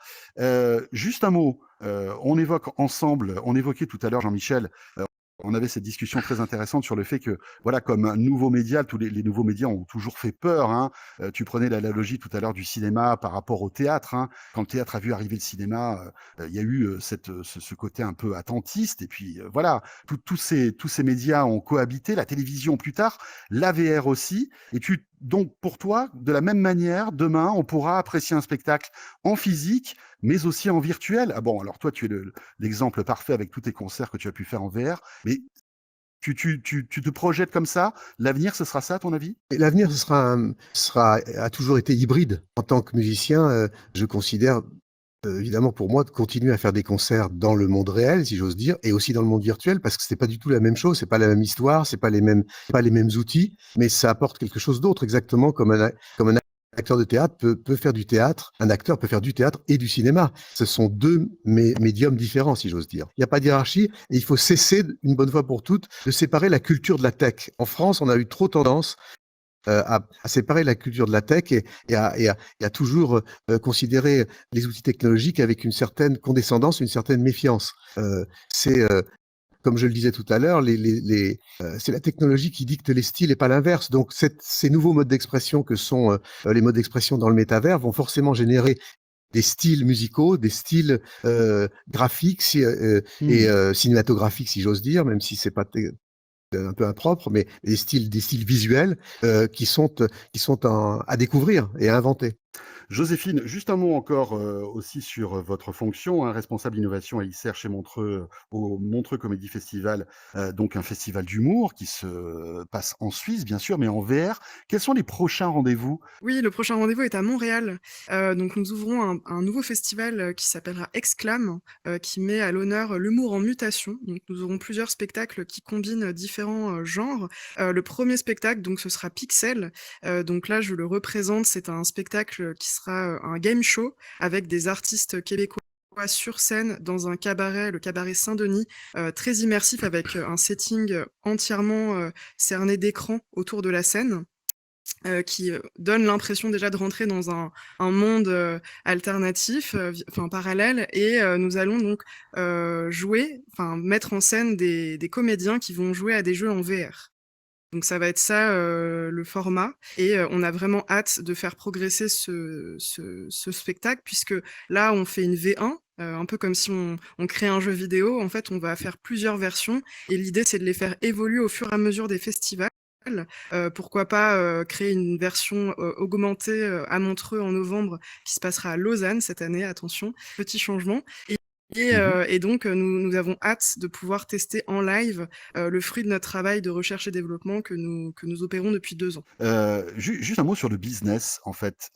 Juste un mot, on évoquait tout à l'heure, Jean-Michel, on avait cette discussion très intéressante sur le fait que, voilà, comme un nouveau média, tous les nouveaux médias ont toujours fait peur. Hein. Tu prenais l'analogie tout à l'heure du cinéma par rapport au théâtre. Hein. Quand le théâtre a vu arriver le cinéma, il y a eu ce côté un peu attentiste. Et puis, voilà, tous ces médias ont cohabité, la télévision plus tard, la VR aussi. Donc, pour toi, de la même manière, demain, on pourra apprécier un spectacle en physique, mais aussi en virtuel. Ah bon, alors toi, tu es l'exemple parfait avec tous tes concerts que tu as pu faire en VR, mais tu te projettes comme ça? L'avenir, ce sera ça, à ton avis? Et l'avenir, a toujours été hybride. En tant que musicien, je considère, évidemment pour moi, de continuer à faire des concerts dans le monde réel, si j'ose dire, et aussi dans le monde virtuel, parce que c'est pas du tout la même chose, c'est pas la même histoire, c'est pas les mêmes outils, mais ça apporte quelque chose d'autre, exactement comme un acteur de théâtre peut faire du théâtre, un acteur peut faire du théâtre et du cinéma. Ce sont deux médiums différents, si j'ose dire. Il n'y a pas de hiérarchie et il faut cesser, une bonne fois pour toutes, de séparer la culture de la tech. En France, on a eu trop tendance à séparer la culture de la tech et à toujours considérer les outils technologiques avec une certaine condescendance, une certaine méfiance. C'est comme je le disais tout à l'heure, c'est la technologie qui dicte les styles et pas l'inverse. Donc, ces nouveaux modes d'expression que sont les modes d'expression dans le métavers vont forcément générer des styles musicaux, des styles graphiques et cinématographiques, si j'ose dire, même si c'est pas un peu impropre, mais des styles visuels qui sont à découvrir et à inventer. Joséphine, juste un mot encore aussi sur votre fonction, hein, responsable innovation à ICER chez Montreux, au Montreux Comédie Festival, donc un festival d'humour qui se passe en Suisse, bien sûr, mais en VR. Quels sont les prochains rendez-vous? Oui, le prochain rendez-vous est à Montréal. Donc nous ouvrons un nouveau festival qui s'appellera Exclame, qui met à l'honneur l'humour en mutation. Donc nous aurons plusieurs spectacles qui combinent différents genres. Le premier spectacle, donc ce sera Pixel. Donc là, je le représente. C'est un spectacle qui sera un game show avec des artistes québécois sur scène dans un cabaret, le cabaret Saint-Denis, très immersif avec un setting entièrement cerné d'écran autour de la scène. Qui donne l'impression déjà de rentrer dans un monde alternatif, parallèle, et nous allons donc mettre en scène des comédiens qui vont jouer à des jeux en VR. Donc ça va être ça le format, et on a vraiment hâte de faire progresser ce spectacle, puisque là on fait une V1, un peu comme si on crée un jeu vidéo. En fait, on va faire plusieurs versions, et l'idée c'est de les faire évoluer au fur et à mesure des festivals. Pourquoi pas créer une version augmentée à Montreux en novembre, qui se passera à Lausanne cette année, attention, petit changement. Et donc nous avons hâte de pouvoir tester en live le fruit de notre travail de recherche et développement que nous opérons depuis 2 ans. Juste un mot sur le business, en fait.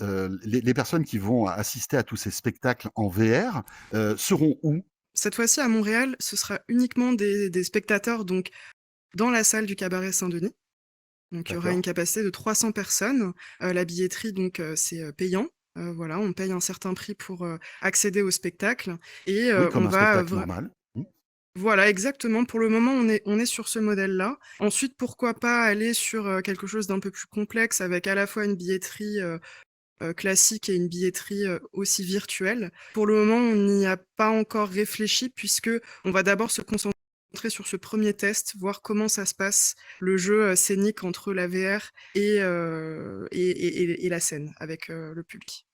Les personnes qui vont assister à tous ces spectacles en VR seront où? Cette fois-ci, à Montréal, ce sera uniquement des spectateurs, donc dans la salle du cabaret Saint-Denis. Donc il y aura une capacité de 300 personnes. La billetterie, donc c'est payant. Voilà, on paye un certain prix pour accéder au spectacle, et Oui, comme on un va spectacle normal. Voilà, exactement. Pour le moment, on est sur ce modèle-là. Ensuite, pourquoi pas aller sur quelque chose d'un peu plus complexe avec à la fois une billetterie classique et une billetterie aussi virtuelle. Pour le moment, on n'y a pas encore réfléchi puisque on va d'abord se concentrer sur ce premier test, voir comment ça se passe, le jeu scénique entre la VR et la scène avec le public.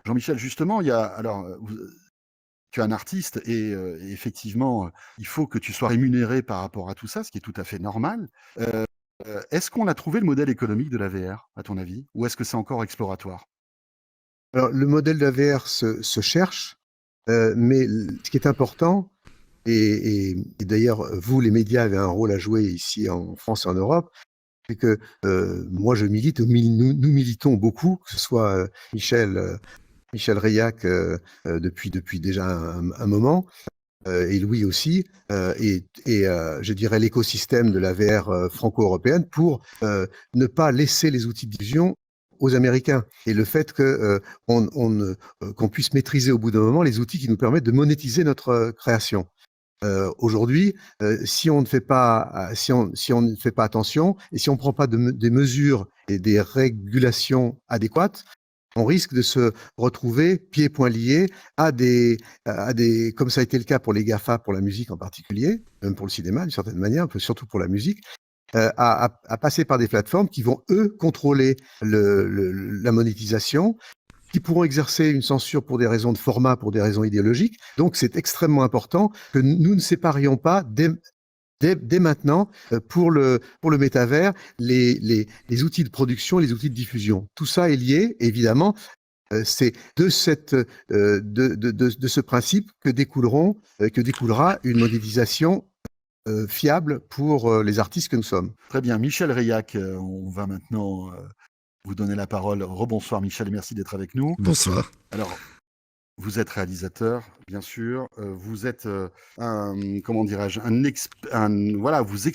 Jean-Michel, justement, il y a, alors, tu es un artiste et effectivement, il faut que tu sois rémunéré par rapport à tout ça, ce qui est tout à fait normal. Est-ce qu'on a trouvé le modèle économique de la VR, à ton avis? Ou est-ce que c'est encore exploratoire? Alors, le modèle de la VR se cherche, mais ce qui est important, et d'ailleurs, vous, les médias, avez un rôle à jouer ici en France et en Europe, c'est que moi, je milite, nous militons beaucoup, que ce soit Michel Reyac depuis déjà un moment, et Louis aussi, je dirais l'écosystème de la VR franco-européenne pour ne pas laisser les outils de diffusion aux Américains. Et le fait qu'on puisse maîtriser au bout d'un moment les outils qui nous permettent de monétiser notre création. Aujourd'hui, si on ne fait pas, si on ne fait pas attention et si on ne prend pas des mesures et des régulations adéquates, on risque de se retrouver pieds et poings liés comme ça a été le cas pour les GAFA, pour la musique en particulier, même pour le cinéma d'une certaine manière, un peu surtout pour la musique, à passer par des plateformes qui vont, eux, contrôler la monétisation, qui pourront exercer une censure pour des raisons de format, pour des raisons idéologiques. Donc, c'est extrêmement important que nous ne séparions pas dès maintenant, pour le métavers, les outils de production, les outils de diffusion. Tout ça est lié, évidemment. C'est de ce principe que découlera une monétisation fiable pour les artistes que nous sommes. Très bien. Michel Reyac, on va maintenant vous donner la parole. Rebonsoir Michel et merci d'être avec nous. Bonsoir. Alors, vous êtes réalisateur, bien sûr. Vous êtes comment dirais-je, voilà, vous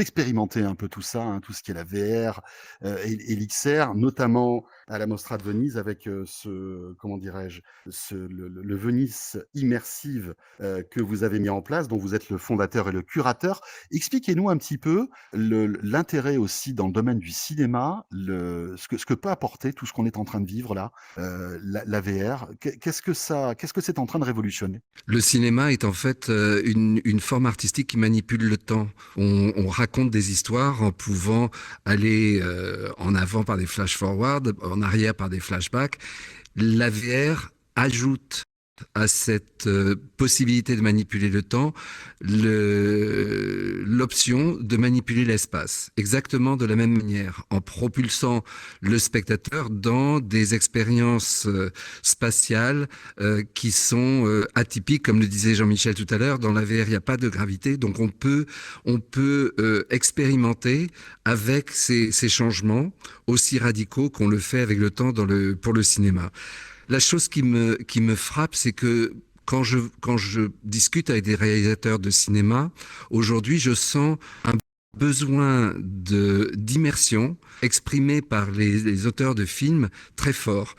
expérimentez un peu tout ça, hein, tout ce qui est la VR et l'XR, notamment à la Mostra de Venise avec comment dirais-je, le Venise Immersive que vous avez mis en place, dont vous êtes le fondateur et le curateur. Expliquez-nous un petit peu l'intérêt aussi dans le domaine du cinéma, ce que peut apporter tout ce qu'on est en train de vivre là, la VR. Qu'est-ce que c'est en train de révolutionner? Le cinéma est en fait une forme artistique qui manipule le temps. On raconte des histoires en pouvant aller en avant par des flash-forward, en arrière par des flashbacks. La VR ajoute à cette possibilité de manipuler le temps, l'option de manipuler l'espace, exactement de la même manière, en propulsant le spectateur dans des expériences spatiales qui sont atypiques, comme le disait Jean-Michel tout à l'heure. Dans la VR, il n'y a pas de gravité, donc on peut expérimenter avec ces changements aussi radicaux qu'on le fait avec le temps pour le cinéma. La chose qui me frappe, c'est que quand je discute avec des réalisateurs de cinéma, aujourd'hui, je sens un besoin d'immersion exprimé par les auteurs de films très fort.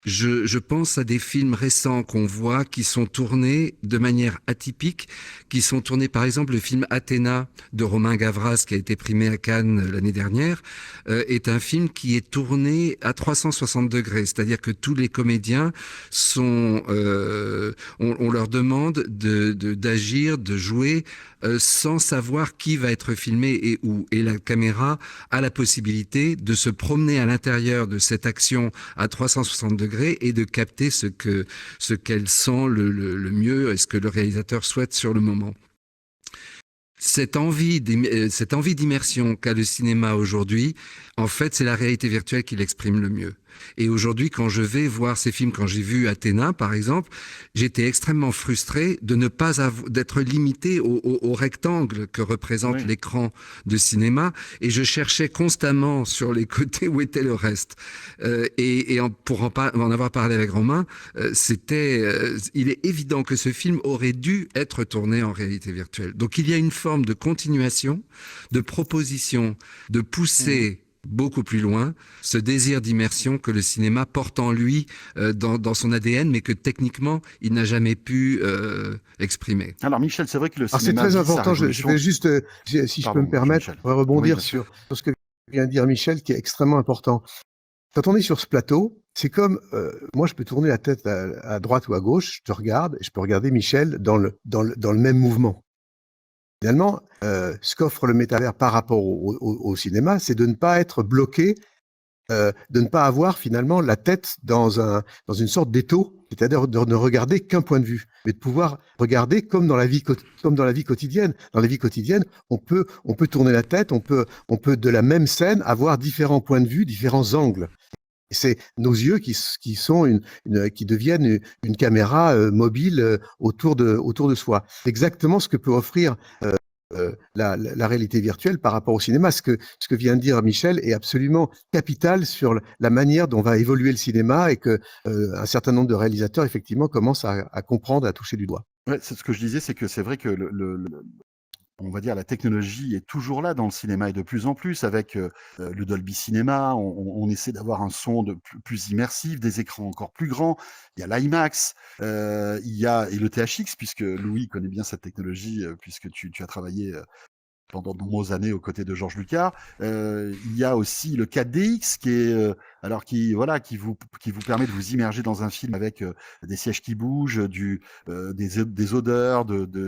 Je pense à des films récents qu'on voit qui sont tournés de manière atypique, qui sont tournés par exemple le film Athéna de Romain Gavras qui a été primé à Cannes l'année dernière, est un film qui est tourné à 360 degrés, c'est-à-dire que tous les comédiens on leur demande d'agir, de jouer sans savoir qui va être filmé et où. Et la caméra a la possibilité de se promener à l'intérieur de cette action à 360 degrés et de capter ce qu'elle sent le mieux et ce que le réalisateur souhaite sur le moment. Cette envie d'immersion qu'a le cinéma aujourd'hui, en fait, c'est la réalité virtuelle qui l'exprime le mieux. Et aujourd'hui, quand je vais voir ces films, quand j'ai vu Athéna, par exemple, j'étais extrêmement frustré de ne pas d'être limité au rectangle que représente l'écran de cinéma, et je cherchais constamment sur les côtés où était le reste. Pour en avoir parlé avec Romain, il est évident que ce film aurait dû être tourné en réalité virtuelle. Donc il y a une forme de continuation, de proposition, de pousser beaucoup plus loin ce désir d'immersion que le cinéma porte en lui dans son ADN, mais que techniquement, il n'a jamais pu exprimer. Alors Michel, c'est vrai que le Alors c'est cinéma très vit sa important, je révolution. vais juste, si je peux me permettre, Michel. rebondir Oui, sur ce que vient de dire Michel, qui est extrêmement important. Quand on est sur ce plateau, c'est comme, moi je peux tourner la tête à droite ou à gauche, je te regarde, et je peux regarder Michel dans le même mouvement. Finalement, ce qu'offre le métavers par rapport au cinéma, c'est de ne pas être bloqué, de ne pas avoir finalement la tête dans une sorte d'étau, c'est-à-dire de ne regarder qu'un point de vue, mais de pouvoir regarder comme dans la vie quotidienne. Dans la vie quotidienne, on peut tourner la tête, on peut de la même scène avoir différents points de vue, différents angles. Et c'est nos yeux qui deviennent une caméra mobile autour de soi. Exactement ce que peut offrir la réalité virtuelle par rapport au cinéma. Ce que vient de dire Michel est absolument capital sur la manière dont va évoluer le cinéma et que un certain nombre de réalisateurs effectivement commencent à comprendre, à toucher du doigt. Ouais, c'est ce que je disais, c'est que c'est vrai que on va dire la technologie est toujours là dans le cinéma et de plus en plus avec le Dolby Cinéma, on essaie d'avoir un son de plus immersif, des écrans encore plus grands. Il y a l'IMAX, il y a et le THX puisque Louis connaît bien cette technologie puisque tu as travaillé pendant de nombreuses années aux côtés de Georges Lucas. Il y a aussi le 4DX qui est qui vous permet de vous immerger dans un film avec des sièges qui bougent, des odeurs,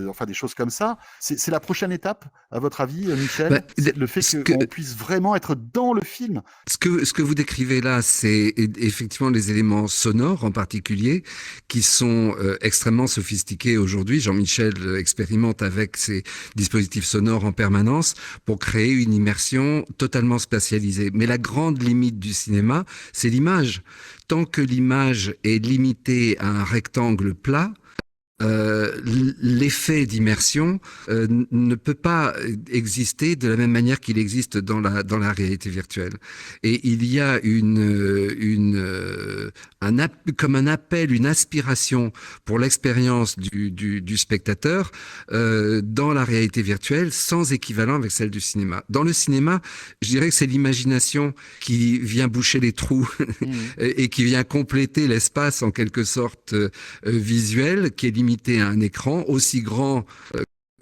enfin des choses comme ça. C'est la prochaine étape, à votre avis, Michel, le fait qu'on puisse vraiment être dans le film. Ce que vous décrivez là, c'est effectivement les éléments sonores en particulier qui sont extrêmement sophistiqués aujourd'hui. Jean-Michel expérimente avec ses dispositifs sonores en permanence pour créer une immersion totalement spatialisée. Mais la grande limite du cinéma, c'est l'image. Tant que l'image est limitée à un rectangle plat, l'effet d'immersion ne peut pas exister de la même manière qu'il existe dans la réalité virtuelle. Et il y a comme un appel, une aspiration pour l'expérience du spectateur dans la réalité virtuelle sans équivalent avec celle du cinéma. Dans le cinéma, je dirais que c'est l'imagination qui vient boucher les trous et qui vient compléter l'espace en quelque sorte visuel qui est limité à un écran aussi grand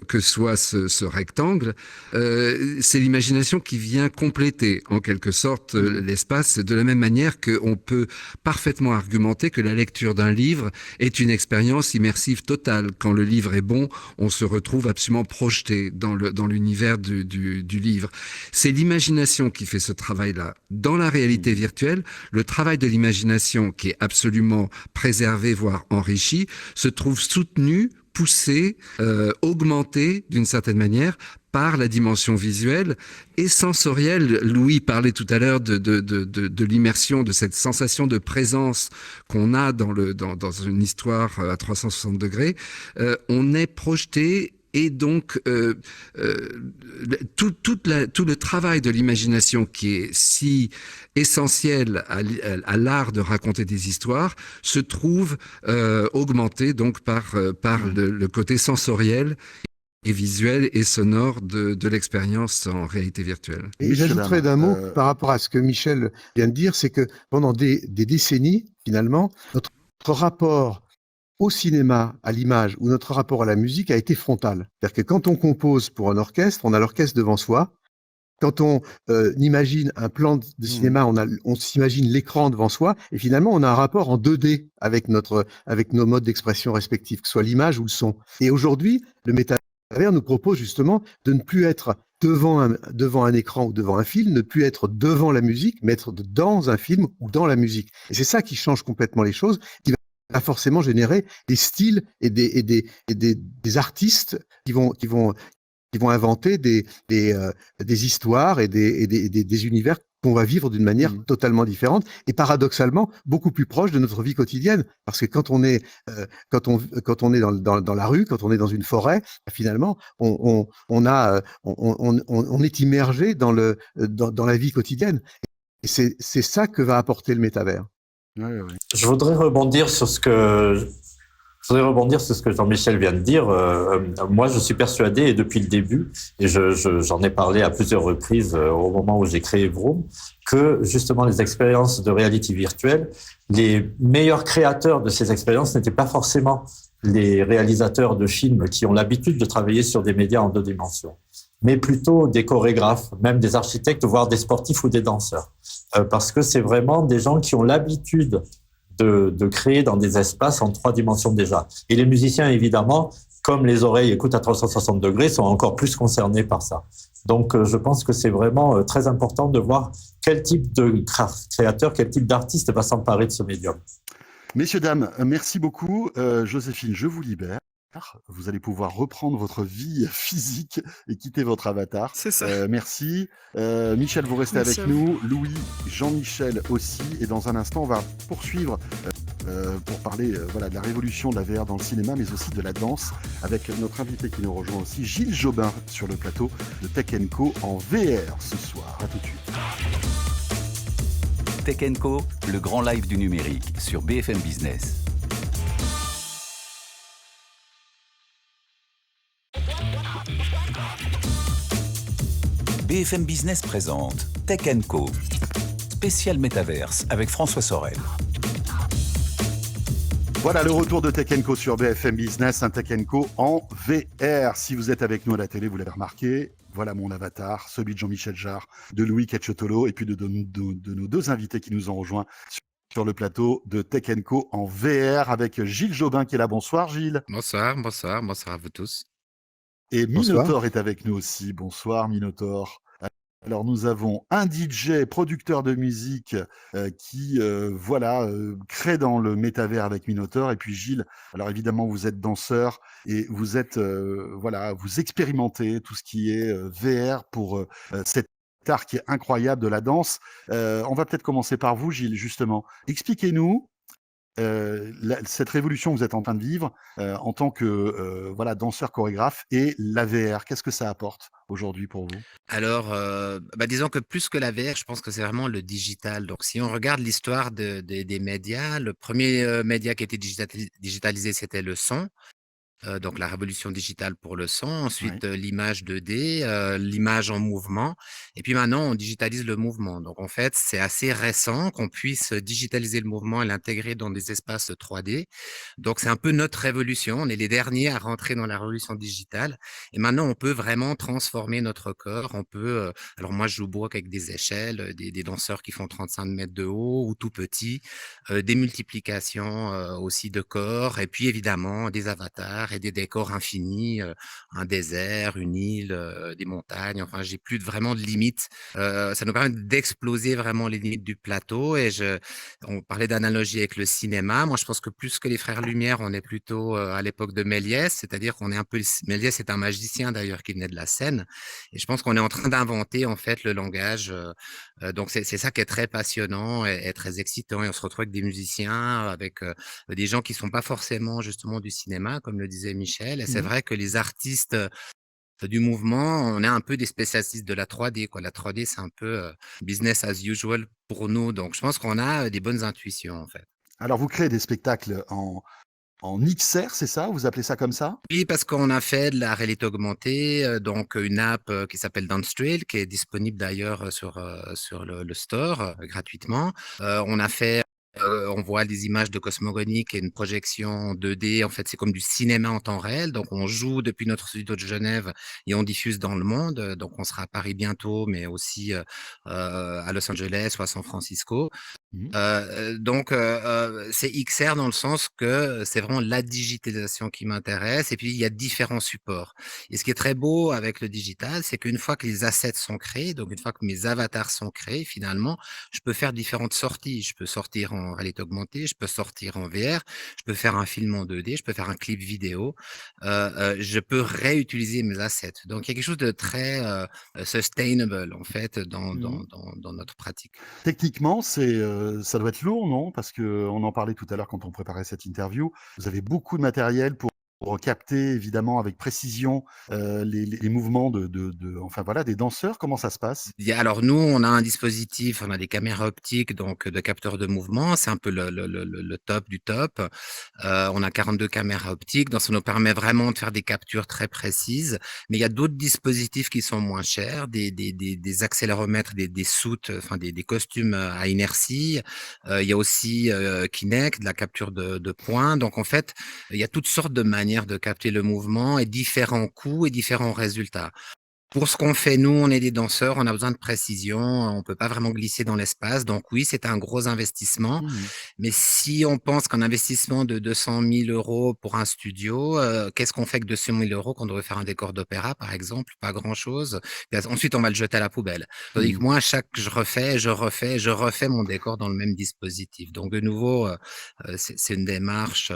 que soit ce rectangle, c'est l'imagination qui vient compléter en quelque sorte l'espace, de la même manière qu'on peut parfaitement argumenter que la lecture d'un livre est une expérience immersive totale. Quand le livre est bon, on se retrouve absolument projeté dans l'univers du livre. C'est l'imagination qui fait ce travail-là. Dans la réalité virtuelle, le travail de l'imagination qui est absolument préservé, voire enrichi, se trouve soutenu, poussé, augmenté d'une certaine manière par la dimension visuelle et sensorielle. Louis parlait tout à l'heure de l'immersion, de cette sensation de présence qu'on a dans une histoire à 360 degrés. On est projeté. Et donc, tout le travail de l'imagination qui est si essentiel à l'art de raconter des histoires se trouve augmenté donc par le côté sensoriel et visuel et sonore de l'expérience en réalité virtuelle. Et j'ajouterais d'un mot par rapport à ce que Michel vient de dire, c'est que pendant des décennies, finalement, notre rapport au cinéma, à l'image, ou notre rapport à la musique a été frontal. C'est-à-dire que quand on compose pour un orchestre, on a l'orchestre devant soi. Quand on imagine un plan de cinéma, on s'imagine l'écran devant soi, et finalement, on a un rapport en 2D avec nos modes d'expression respectifs, que ce soit l'image ou le son. Et aujourd'hui, le métavers nous propose justement de ne plus être devant un écran ou devant un film, ne plus être devant la musique, mais être dans un film ou dans la musique. Et c'est ça qui change complètement les choses, qui va forcément générer des styles et des artistes qui vont inventer des histoires et des univers qu'on va vivre d'une manière totalement différente et paradoxalement beaucoup plus proche de notre vie quotidienne. Parce que quand on est dans la rue, quand on est dans une forêt, finalement, on est immergé dans la vie quotidienne. Et c'est ça que va apporter le métavers. Ouais. Je voudrais rebondir sur ce que Je voudrais rebondir sur ce que Jean-Michel vient de dire. Moi, je suis persuadé, et depuis le début, et j'en ai parlé à plusieurs reprises au moment où j'ai créé Vroom, que justement les expériences de réalité virtuelle, les meilleurs créateurs de ces expériences n'étaient pas forcément les réalisateurs de films qui ont l'habitude de travailler sur des médias en 2 dimensions, mais plutôt des chorégraphes, même des architectes, voire des sportifs ou des danseurs. Parce que c'est vraiment des gens qui ont l'habitude de créer dans des espaces en 3 dimensions déjà. Et les musiciens, évidemment, comme les oreilles écoutent à 360 degrés, sont encore plus concernés par ça. Donc, je pense que c'est vraiment très important de voir quel type de créateur, quel type d'artiste va s'emparer de ce médium. Messieurs, dames, merci beaucoup. Joséphine, je vous libère. Vous allez pouvoir reprendre votre vie physique et quitter votre avatar. C'est ça. Merci. Michel, vous restez Merci avec à vous. nous. Louis, Jean-Michel aussi. Et dans un instant, on va poursuivre pour parler voilà, de la révolution de la VR dans le cinéma, mais aussi de la danse, avec notre invité qui nous rejoint aussi, Gilles Jobin, sur le plateau de Tech & Co en VR ce soir. À tout de suite. Tech Co, le grand live du numérique sur BFM Business. BFM Business présente Tech Co, spécial métaverse avec François Sorel. Voilà le retour de Tech Co sur BFM Business, un Tech Co en VR. Si vous êtes avec nous à la télé, vous l'avez remarqué, voilà mon avatar, celui de Jean-Michel Jarre, de Louis Cacciotolo et puis de nos 2 invités qui nous ont rejoints sur le plateau de Tech Co en VR avec Gilles Jobin qui est là. Bonsoir Gilles. Bonsoir à vous tous. Et Bonsoir. Minotaur est avec nous aussi. Bonsoir Minotaur. Alors nous avons un DJ, producteur de musique qui crée dans le métavers avec Minotaur. Et puis Gilles, alors évidemment vous êtes danseur et vous êtes vous expérimentez tout ce qui est VR pour cet art qui est incroyable de la danse. On va peut-être commencer par vous Gilles justement. Expliquez-nous cette révolution que vous êtes en train de vivre en tant que danseur chorégraphe et la VR. Qu'est-ce que ça apporte aujourd'hui pour vous? Alors, disons que plus que la VR, je pense que c'est vraiment le digital. Donc, si on regarde l'histoire des médias, le premier média qui a été digitalisé, c'était le son. Donc la révolution digitale pour le son, Oui. ensuite l'image 2D, l'image en mouvement, et puis maintenant on digitalise le mouvement. Donc en fait, c'est assez récent qu'on puisse digitaliser le mouvement et l'intégrer dans des espaces 3D. Donc c'est un peu notre révolution. On est les derniers à rentrer dans la révolution digitale, et maintenant on peut vraiment transformer notre corps. On peut, alors moi je joue beaucoup avec des échelles, des danseurs qui font 35 mètres de haut ou tout petits, des multiplications aussi de corps, et puis évidemment des avatars et des décors infinis, un désert, une île, des montagnes. Enfin, j'ai plus vraiment de limites. Ça nous permet d'exploser vraiment les limites du plateau. On parlait d'analogie avec le cinéma. Moi, je pense que plus que les frères Lumière, on est plutôt à l'époque de Méliès, c'est-à-dire qu'on est un peu. Méliès est un magicien d'ailleurs qui venait de la scène, et je pense qu'on est en train d'inventer en fait le langage. Donc c'est ça qui est très passionnant et très excitant. Et on se retrouve avec des musiciens, avec des gens qui sont pas forcément justement du cinéma, comme le disait Michel. Et c'est Mmh. vrai que les artistes du mouvement, on est un peu des spécialistes de la 3D, quoi. La 3D, c'est un peu business as usual pour nous. Donc je pense qu'on a des bonnes intuitions en fait. Alors vous créez des spectacles en XR, c'est ça? Vous appelez ça comme ça? Oui, parce qu'on a fait de la réalité augmentée, donc une app qui s'appelle Downstrail, qui est disponible d'ailleurs sur le store gratuitement. On a fait on voit des images de cosmogonie qui est une projection en 2D. En fait, c'est comme du cinéma en temps réel. Donc, on joue depuis notre studio de Genève et on diffuse dans le monde. Donc, on sera à Paris bientôt, mais aussi à Los Angeles ou à San Francisco. Mmh. C'est XR dans le sens que c'est vraiment la digitalisation qui m'intéresse, et puis il y a différents supports. Et ce qui est très beau avec le digital, c'est qu'une fois que les assets sont créés, donc une fois que mes avatars sont créés, finalement, je peux faire différentes sorties. Je peux sortir en réalité augmentée, je peux sortir en VR, je peux faire un film en 2D, je peux faire un clip vidéo, je peux réutiliser mes assets. Donc il y a quelque chose de très sustainable en fait Mmh. dans notre pratique. Techniquement, ça doit être lourd, non? Parce qu'on en parlait tout à l'heure quand on préparait cette interview. Vous avez beaucoup de matériel pour pour capter évidemment avec précision les mouvements enfin voilà, des danseurs? Comment ça se passe? Alors nous, on a un dispositif, on a des caméras optiques, donc de capteurs de mouvement. C'est un peu le top du top. On a 42 caméras optiques, donc ça nous permet vraiment de faire des captures très précises. Mais il y a d'autres dispositifs qui sont moins chers, des accéléromètres, des soutes, enfin des costumes à inertie. Il y a aussi Kinect, de la capture de points. Donc en fait, il y a toutes sortes de manières de capter le mouvement et différents coûts et différents résultats. Pour ce qu'on fait, nous, on est des danseurs, on a besoin de précision, on peut pas vraiment glisser dans l'espace. Donc oui, c'est un gros investissement. Mmh. Mais si on pense qu'un investissement de 200 000 € pour un studio, qu'est-ce qu'on fait avec 200 000 € quand on veut faire un décor d'opéra, par exemple? Pas grand-chose. Et ensuite, on va le jeter à la poubelle. Tandis que Mmh. moi, je refais mon décor dans le même dispositif. Donc de nouveau, c'est une démarche,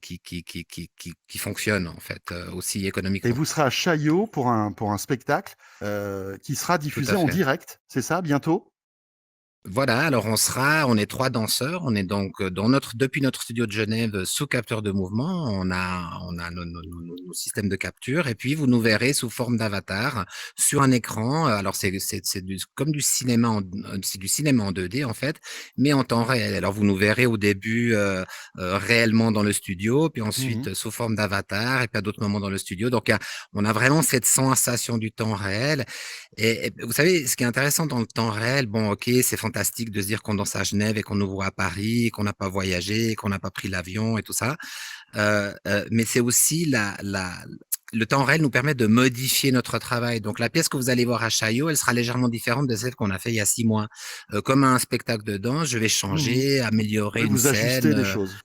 qui fonctionne, en fait, aussi Et économiquement. vous serez à Chaillot pour un spectacle, qui sera Tout diffusé à en fait. direct, c'est ça, bientôt? Voilà, alors on est 3 danseurs, on est donc, depuis notre studio de Genève, sous capteur de mouvement. On a nos systèmes de capture et puis vous nous verrez sous forme d'avatar sur un écran. Alors c'est comme du cinéma c'est du cinéma en 2D en fait, mais en temps réel. Alors vous nous verrez au début, réellement dans le studio, puis Mmh. ensuite sous forme d'avatar et puis à d'autres moments dans le studio. Donc on a vraiment cette sensation du temps réel et vous savez, ce qui est intéressant dans le temps réel, bon, OK, c'est fantastique de se dire qu'on danse à Genève et qu'on nous voit à Paris, qu'on n'a pas voyagé, qu'on n'a pas pris l'avion et tout ça. Mais c'est aussi le temps réel nous permet de modifier notre travail. Donc la pièce que vous allez voir à Chaillot, elle sera légèrement différente de celle qu'on a fait il y a 6 mois. Comme un spectacle de danse, je vais Mmh. changer, améliorer Oui, une vous ajustez scène, les choses.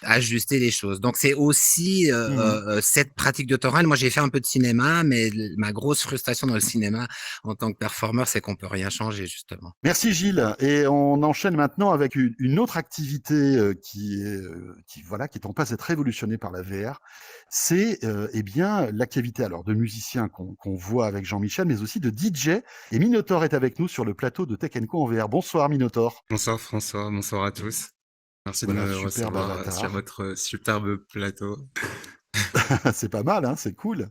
ajuster les choses. Donc c'est aussi, Mmh. cette pratique de temps réel. Moi, j'ai fait un peu de cinéma, mais ma grosse frustration dans le cinéma en tant que performeur, c'est qu'on peut rien changer justement. Merci Gilles et on enchaîne maintenant avec une autre activité, qui voilà, qui est en passe d'être révolutionnée par la VR. C'est, eh bien, l'activité alors de musicien qu'on voit avec Jean-Michel, mais aussi de DJ et Minotaur est avec nous sur le plateau de Tech Co en VR. Bonsoir Minotaur. Bonsoir François, bonsoir à tous. Merci de Voilà, me superbe recevoir sur avatar. votre superbe plateau. C'est pas mal, hein, c'est cool.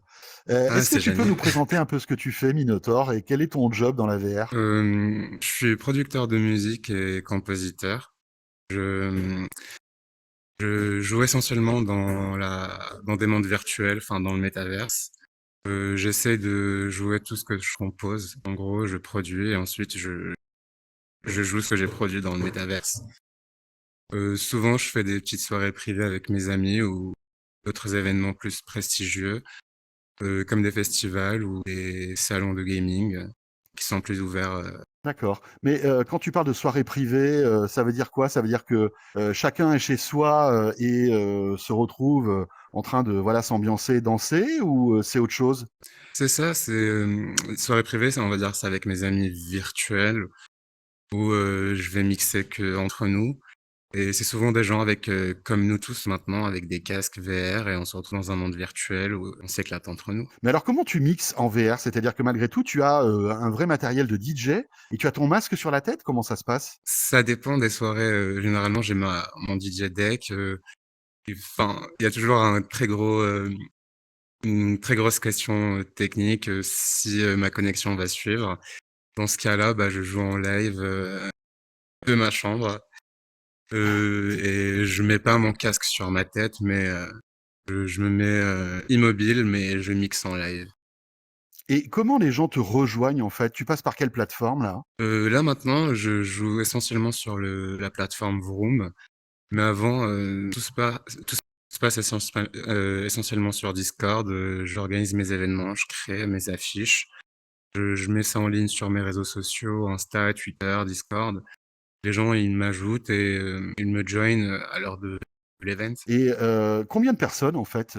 Ah, Est-ce que c'est tu peux nous génial. présenter un peu ce que tu fais Minotaur et quel est ton job dans la VR? Je suis producteur de musique et compositeur. Je, je joue essentiellement dans des mondes virtuels, enfin dans le métaverse. J'essaie de jouer tout ce que je compose. En gros, je produis et ensuite je joue ce que j'ai produit dans le métaverse. Souvent, je fais des petites soirées privées avec mes amis ou d'autres événements plus prestigieux. Comme des festivals ou des salons de gaming, qui sont plus ouverts, D'accord. Mais, quand tu parles de soirée privée, ça veut dire quoi? Ça veut dire que, chacun est chez soi, et se retrouve, en train de, voilà, s'ambiancer, danser ou, c'est autre chose? c'est ça, c'est, soirée privée, ça on va dire c'est avec mes amis virtuels où, je vais mixer qu'entre nous et c'est souvent des gens avec, comme nous tous maintenant, avec des casques VR et on se retrouve dans un monde virtuel où on s'éclate entre nous. Mais alors comment tu mixes en VR? C'est-à-dire que malgré tout, tu as, un vrai matériel de DJ et tu as ton masque sur la tête? Comment ça se passe? Ça dépend des soirées, généralement j'ai mon DJ deck, et enfin, il y a toujours une très grosse question, technique, si, ma connexion va suivre. Dans ce cas-là, bah, je joue en live, de ma chambre, et je mets pas mon casque sur ma tête, mais, je me mets, immobile, mais je mixe en live. Et comment les gens te rejoignent, en fait? Tu passes par quelle plateforme, là? Là, maintenant, je joue essentiellement sur la plateforme Vroom, mais avant, tout se passe essentiellement sur Discord. J'organise mes événements, je crée mes affiches. Je mets ça en ligne sur mes réseaux sociaux, Insta, Twitter, Discord. Les gens, ils m'ajoutent et ils me joignent, à l'heure de l'event. Et combien de personnes, en fait,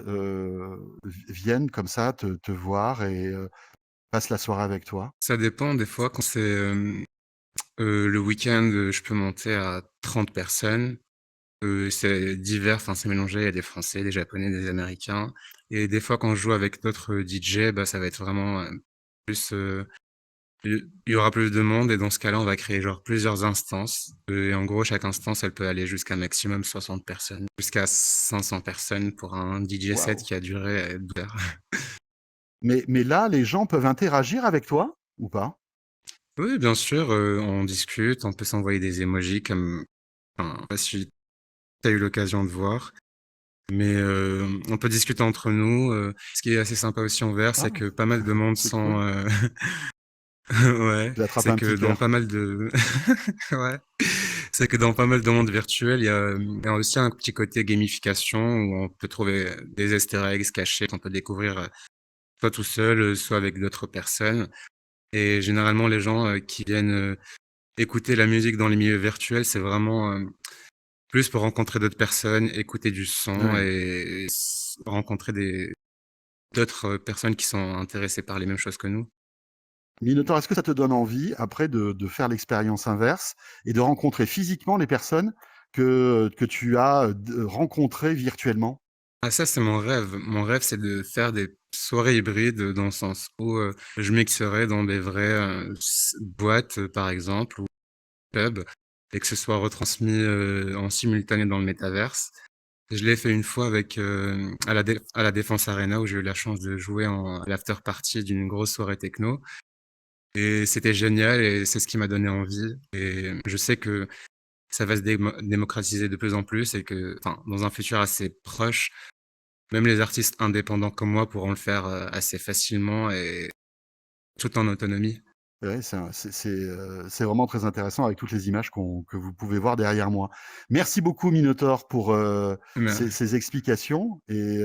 viennent comme ça te voir et passent la soirée avec toi? Ça dépend, des fois, quand c'est, le week-end, je peux monter à 30 personnes. C'est divers, enfin, c'est mélangé, il y a des Français, des Japonais, des Américains et des fois, quand je joue avec d'autres DJ, bah, ça va être vraiment, plus, il y aura plus de monde et dans ce cas-là, on va créer genre plusieurs instances. Et en gros, chaque instance, elle peut aller jusqu'à maximum 60 personnes, jusqu'à 500 personnes pour un DJ set Waouh. qui a duré 12 heures. Mais là, les gens peuvent interagir avec toi ou pas? Oui, bien sûr, on discute, on peut s'envoyer des emojis comme, enfin, je sais pas si tu as eu l'occasion de voir, mais on peut discuter entre nous. Ce qui est assez sympa aussi en VR, c'est Ah, que pas mal de monde c'est sont, cool. ouais, Tu attrapes c'est un que petit dans cœur. pas mal de ouais, c'est que dans pas mal de mondes virtuels, il y a aussi un petit côté gamification où on peut trouver des easter eggs cachés qu'on peut découvrir, soit tout seul, soit avec d'autres personnes et généralement les gens, qui viennent, écouter la musique dans les milieux virtuels, c'est vraiment, plus pour rencontrer d'autres personnes, écouter du son Ouais. et rencontrer d'autres personnes qui sont intéressées par les mêmes choses que nous. Minotaur, est-ce que ça te donne envie, après, de faire l'expérience inverse et de rencontrer physiquement les personnes que tu as rencontrées virtuellement? Ah ça, c'est mon rêve. Mon rêve, c'est de faire des soirées hybrides, dans le sens où, je mixerais dans des vraies, boîtes, par exemple, ou pubs et que ce soit retransmis, en simultané dans le métaverse. Je l'ai fait une fois avec, à la Défense Arena où j'ai eu la chance de jouer à l'after party d'une grosse soirée techno et c'était génial et c'est ce qui m'a donné envie et je sais que ça va se démocratiser de plus en plus et que, enfin, dans un futur assez proche, même les artistes indépendants comme moi pourront le faire, assez facilement et tout en autonomie. Ouais, c'est vraiment très intéressant avec toutes les images que vous pouvez voir derrière moi. Merci beaucoup Minotaur pour, Me ces explications et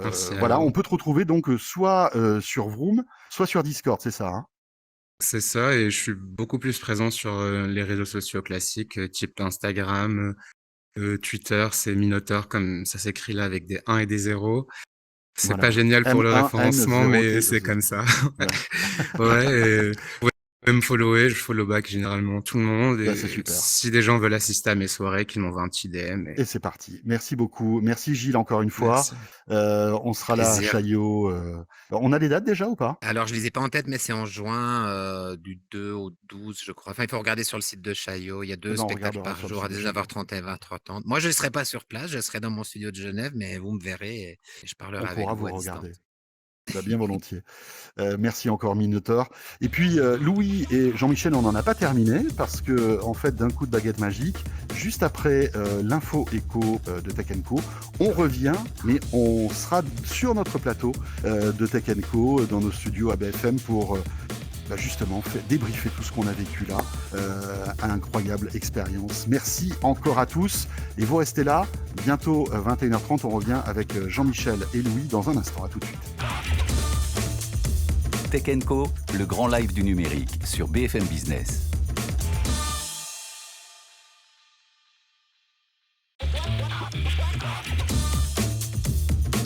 Merci à voilà, vous. on peut te retrouver donc, soit, sur Vroom, soit sur Discord, c'est ça, hein? C'est ça et je suis beaucoup plus présent sur, les réseaux sociaux classiques, type Instagram, Twitter, c'est Minotaur comme ça s'écrit là avec des 1 et des 0. C'est pas Voilà. génial pour le référencement, mais c'est M1N0T2. comme ça. Ouais. Ouais et vous pouvez me follower, je follow back généralement tout le monde Bah, c'est et super. si des gens veulent assister à mes soirées, qu'ils m'envoient un petit DM et Et c'est parti. Merci beaucoup. Merci Gilles encore une fois. merci. On sera là à Plaisir. Chaillot, on a des dates déjà ou pas? Alors, je les ai pas en tête, mais c'est en juin, du 2 au 12, je crois. Enfin, il faut regarder sur le site de Chaillot. Il y a Eh 2 ben, on spectacles regardera par sur le jour à site de Chaillot. 19h30 et 20h30. Moi, je ne serai pas sur place, je serai dans mon studio de Genève, mais vous me verrez et je On parlerai avec pourra vous vous à distance. regarder. Bah, bien volontiers. Merci encore Minotaur. Et puis Louis et Jean-Michel, on n'en a pas terminé parce que en fait, d'un coup de baguette magique, juste après l'info écho de Tech Co, on revient, mais on sera sur notre plateau de Tech Co dans nos studios à BFM pour justement débriefer tout ce qu'on a vécu là. Incroyable expérience. Merci encore à tous et vous restez là. Bientôt 21h30, on revient avec Jean-Michel et Louis dans un instant. À tout de suite. Tech Co, le grand live du numérique sur BFM Business.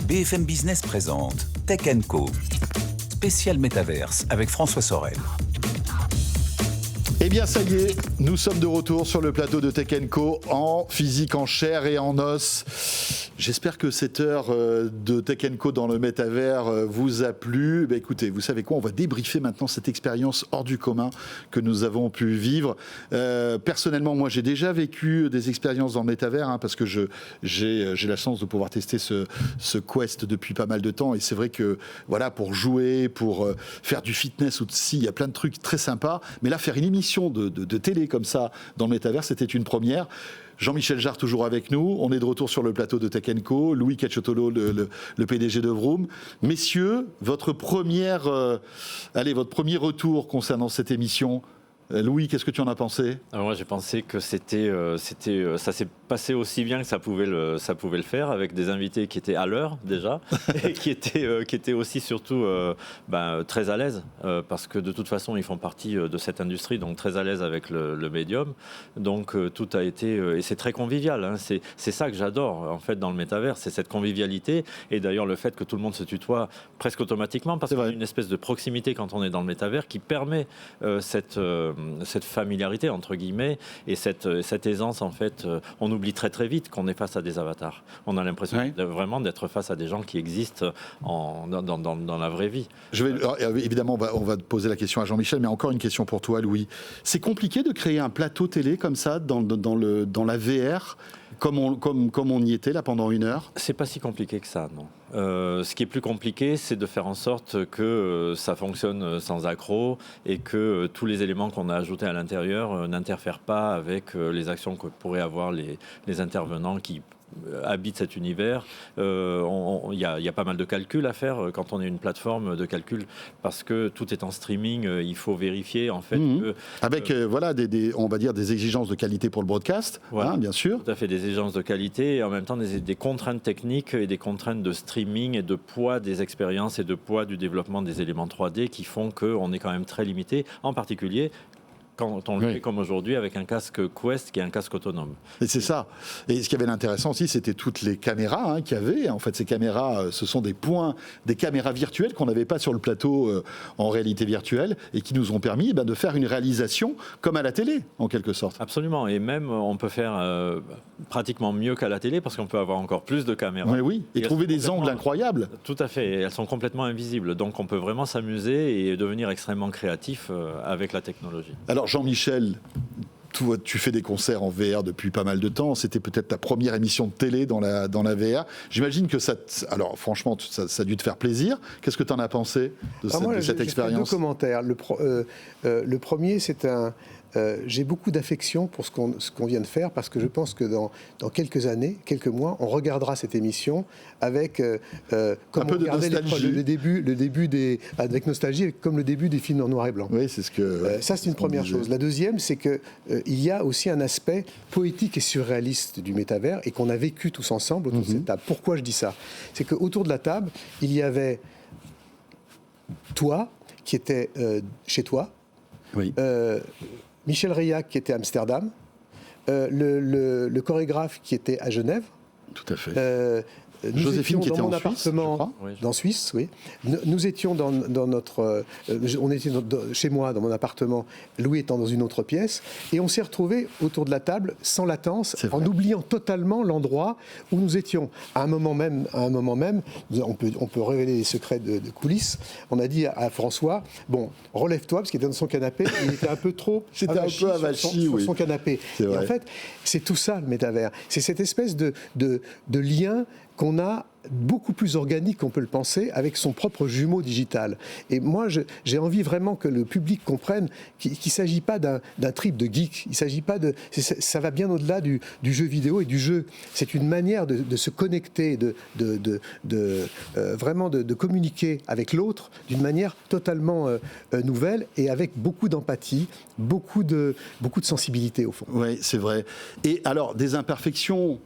BFM Business présente Tech Co, spécial métaverse avec François Sorel. Eh bien, ça y est, nous sommes de retour sur le plateau de Tech Co en physique, en chair et en os. J'espère que cette heure de Tech Co dans le métavers vous a plu. Ben, écoutez, vous savez quoi, on va débriefer maintenant cette expérience hors du commun que nous avons pu vivre. Personnellement, moi, j'ai déjà vécu des expériences dans le métavers parce que j'ai la chance de pouvoir tester ce Quest depuis pas mal de temps. Et c'est vrai que voilà, pour jouer, pour faire du fitness aussi, il y a plein de trucs très sympas. Mais là, faire une émission de télé comme ça dans le métavers, c'était une première. Jean-Michel Jarre toujours avec nous. On est de retour sur le plateau de Tech Co. Louis Cacciotolo, le PDG de Vroom. Messieurs, votre premier retour concernant cette émission. Louis, qu'est-ce que tu en as pensé? Alors moi j'ai pensé que ça s'est passé aussi bien que ça pouvait le faire avec des invités qui étaient à l'heure déjà et qui étaient aussi surtout très à l'aise parce que de toute façon ils font partie de cette industrie donc très à l'aise avec le médium donc tout a été et c'est très convivial hein. C'est ça que j'adore en fait dans le métavers, c'est cette convivialité et d'ailleurs le fait que tout le monde se tutoie presque automatiquement parce qu'il y a une espèce de proximité quand on est dans le métavers qui permet cette cette familiarité, entre guillemets, et cette aisance, en fait. On oublie très très vite qu'on est face à des avatars. On a l'impression vraiment d'être face à des gens qui existent dans la vraie vie. Évidemment, on va poser la question à Jean-Michel, mais encore une question pour toi, Louis. C'est compliqué de créer un plateau télé comme ça, dans la VR, comme on y était là pendant 1 heure? C'est pas si compliqué que ça, non. Ce qui est plus compliqué, c'est de faire en sorte que ça fonctionne sans accroc et que tous les éléments qu'on a ajoutés à l'intérieur n'interfèrent pas avec les actions que pourraient avoir les intervenants qui habitent cet univers. Il y a pas mal de calculs à faire quand on est une plateforme de calcul, parce que tout est en streaming. Il faut vérifier en fait que, avec on va dire des exigences de qualité pour le broadcast, bien sûr. Tout à fait, des exigences de qualité et en même temps des contraintes techniques et des contraintes de streaming et de poids des expériences et de poids du développement des éléments 3D qui font qu'on est quand même très limité, en particulier quand on le fait comme aujourd'hui avec un casque Quest qui est un casque autonome. Et c'est ça. Et ce qui avait l'intéressant aussi, c'était toutes les caméras qu'il y avait. En fait, ces caméras, ce sont des caméras virtuelles qu'on n'avait pas sur le plateau en réalité virtuelle et qui nous ont permis de faire une réalisation comme à la télé, en quelque sorte. Absolument. Et même, on peut faire pratiquement mieux qu'à la télé parce qu'on peut avoir encore plus de caméras. Et trouver des angles incroyables. Tout à fait. Et elles sont complètement invisibles. Donc, on peut vraiment s'amuser et devenir extrêmement créatif avec la technologie. Alors, Jean-Michel, tu fais des concerts en VR depuis pas mal de temps. C'était peut-être ta première émission de télé dans la VR. J'imagine que alors franchement, ça a dû te faire plaisir. Qu'est-ce que tu en as pensé de cette expérience? 2 commentaires. Le premier, c'est j'ai beaucoup d'affection pour ce qu'on vient de faire, parce que je pense que dans quelques années, quelques mois, on regardera cette émission avec un peu de nostalgie. Le début avec nostalgie, comme le début des films en noir et blanc. Oui, c'est ce que. Ça, c'est une première chose. La deuxième, c'est que il y a aussi un aspect poétique et surréaliste du métavers et qu'on a vécu tous ensemble autour de cette table. Pourquoi je dis ça? C'est qu'autour de la table, il y avait toi qui étais chez toi. Oui. Michel Reillac qui était à Amsterdam, le chorégraphe qui était à Genève. Tout à fait. Joséphine qui était en Suisse, dans Suisse, oui. Nous étions dans notre, on était chez moi dans mon appartement. Louis étant dans une autre pièce, et on s'est retrouvés autour de la table sans latence, en oubliant totalement l'endroit où nous étions. À un moment même, on peut révéler les secrets de coulisses. On a dit à François, bon, relève-toi, parce qu'il était dans son canapé. Il était un peu trop avachi sur son canapé. Et en fait, c'est tout ça le métavers. C'est cette espèce de lien qu'on a beaucoup plus organique qu'on peut le penser, avec son propre jumeau digital. Et moi, j'ai envie vraiment que le public comprenne qu'il ne s'agit pas d'un trip de geek. Il s'agit pas ça va bien au-delà du jeu vidéo et du jeu. C'est une manière de se connecter, vraiment de communiquer avec l'autre d'une manière totalement nouvelle et avec beaucoup d'empathie, beaucoup de sensibilité au fond. Oui, c'est vrai. Et alors, des imperfections.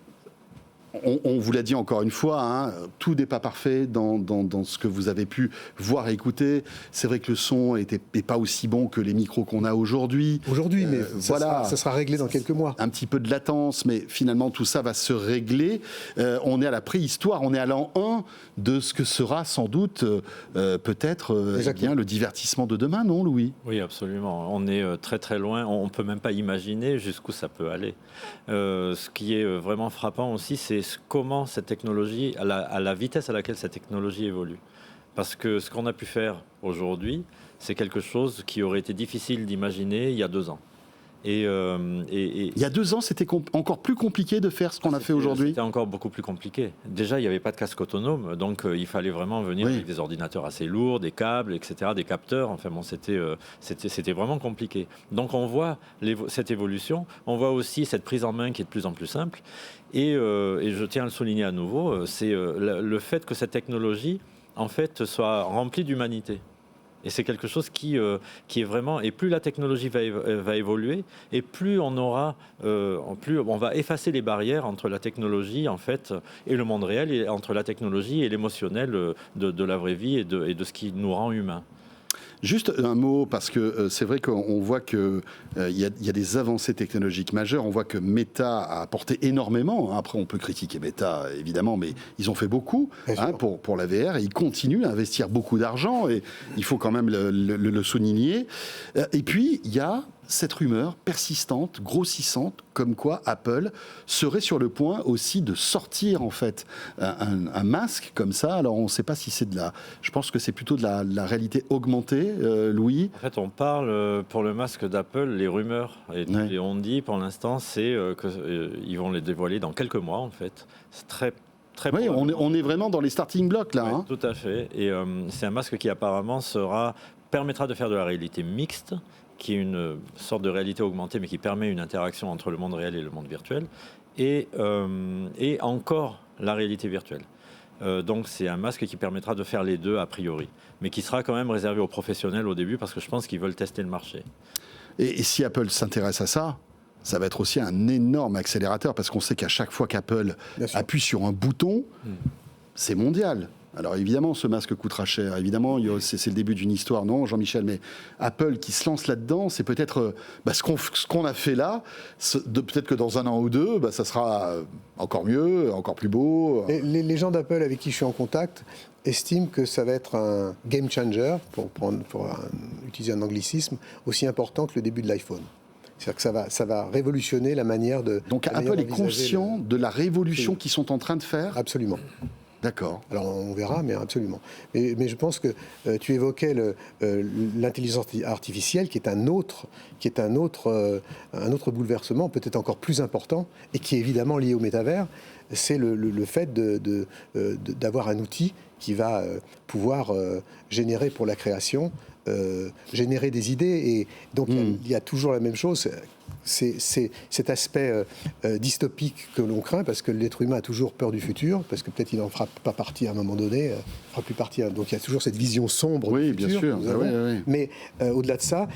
On vous l'a dit encore une fois, tout n'est pas parfait dans ce que vous avez pu voir et écouter. C'est vrai que le son n'est pas aussi bon que les micros qu'on a aujourd'hui. Mais ça sera réglé dans quelques mois. Un petit peu de latence, mais finalement tout ça va se régler. On est à la préhistoire, on est à l'an 1 de ce que sera sans doute peut-être le divertissement de demain, non Louis? Oui, absolument. On est très très loin. On ne peut même pas imaginer jusqu'où ça peut aller. Ce qui est vraiment frappant aussi, c'est comment cette technologie, à la vitesse à laquelle cette technologie évolue. Parce que ce qu'on a pu faire aujourd'hui, c'est quelque chose qui aurait été difficile d'imaginer il y a 2 ans. Et il y a 2 ans, c'était encore plus compliqué de faire ce qu'on a fait aujourd'hui. C'était encore beaucoup plus compliqué. Déjà, il n'y avait pas de casque autonome, donc il fallait vraiment venir avec des ordinateurs assez lourds, des câbles, etc., des capteurs. Enfin bon, c'était vraiment compliqué. Donc on voit cette évolution, on voit aussi cette prise en main qui est de plus en plus simple. Et je tiens à le souligner à nouveau, c'est le fait que cette technologie, en fait, soit remplie d'humanité. Et c'est quelque chose qui est vraiment... Et plus la technologie va évoluer, et plus on va effacer les barrières entre la technologie, en fait, et le monde réel, et entre la technologie et l'émotionnel de la vraie vie et de ce qui nous rend humains. Juste un mot, parce que c'est vrai qu'on voit qu'il y a des avancées technologiques majeures. On voit que Meta a apporté énormément. Après, on peut critiquer Meta, évidemment, mais ils ont fait beaucoup pour la VR et ils continuent à investir beaucoup d'argent et il faut quand même le souligner. Et puis, il y a cette rumeur persistante, grossissante, comme quoi Apple serait sur le point aussi de sortir en fait un masque comme ça. Alors on ne sait pas si c'est je pense que c'est plutôt de la réalité augmentée, Louis. En fait, on parle pour le masque d'Apple, les rumeurs et on dit pour l'instant c'est qu'ils vont les dévoiler dans quelques mois en fait. C'est très oui, on est vraiment dans les starting blocks là. Oui, hein. Tout à fait. Et c'est un masque qui apparemment permettra de faire de la réalité mixte, qui est une sorte de réalité augmentée, mais qui permet une interaction entre le monde réel et le monde virtuel, et encore la réalité virtuelle. Donc c'est un masque qui permettra de faire les deux a priori, mais qui sera quand même réservé aux professionnels au début, parce que je pense qu'ils veulent tester le marché. Et si Apple s'intéresse à ça, ça va être aussi un énorme accélérateur, parce qu'on sait qu'à chaque fois qu'Apple appuie sur un bouton, c'est mondial. Alors évidemment, ce masque coûtera cher. Évidemment, c'est le début d'une histoire, non, Jean-Michel? Mais Apple qui se lance là-dedans, c'est peut-être ce qu'on a fait là. Peut-être que dans un an ou deux, ça sera encore mieux, encore plus beau. Les gens d'Apple avec qui je suis en contact estiment que ça va être un game changer, pour utiliser un anglicisme, aussi important que le début de l'iPhone. C'est-à-dire que ça va révolutionner la manière de... Donc Apple est conscient de la révolution qu'ils sont en train de faire? Absolument. D'accord. Alors on verra, mais absolument. Mais je pense que tu évoquais l'intelligence artificielle, qui est un autre bouleversement, peut-être encore plus important, et qui est évidemment lié au métavers. C'est le fait d'avoir un outil qui va pouvoir générer pour la création, générer des idées. Et donc il y a toujours la même chose. C'est cet aspect dystopique que l'on craint, parce que l'être humain a toujours peur du futur, parce que peut-être il n'en fera pas partie à un moment donné, fera plus partie. Donc il y a toujours cette vision sombre du futur. Bien sûr. Oui. Mais au-delà de ça,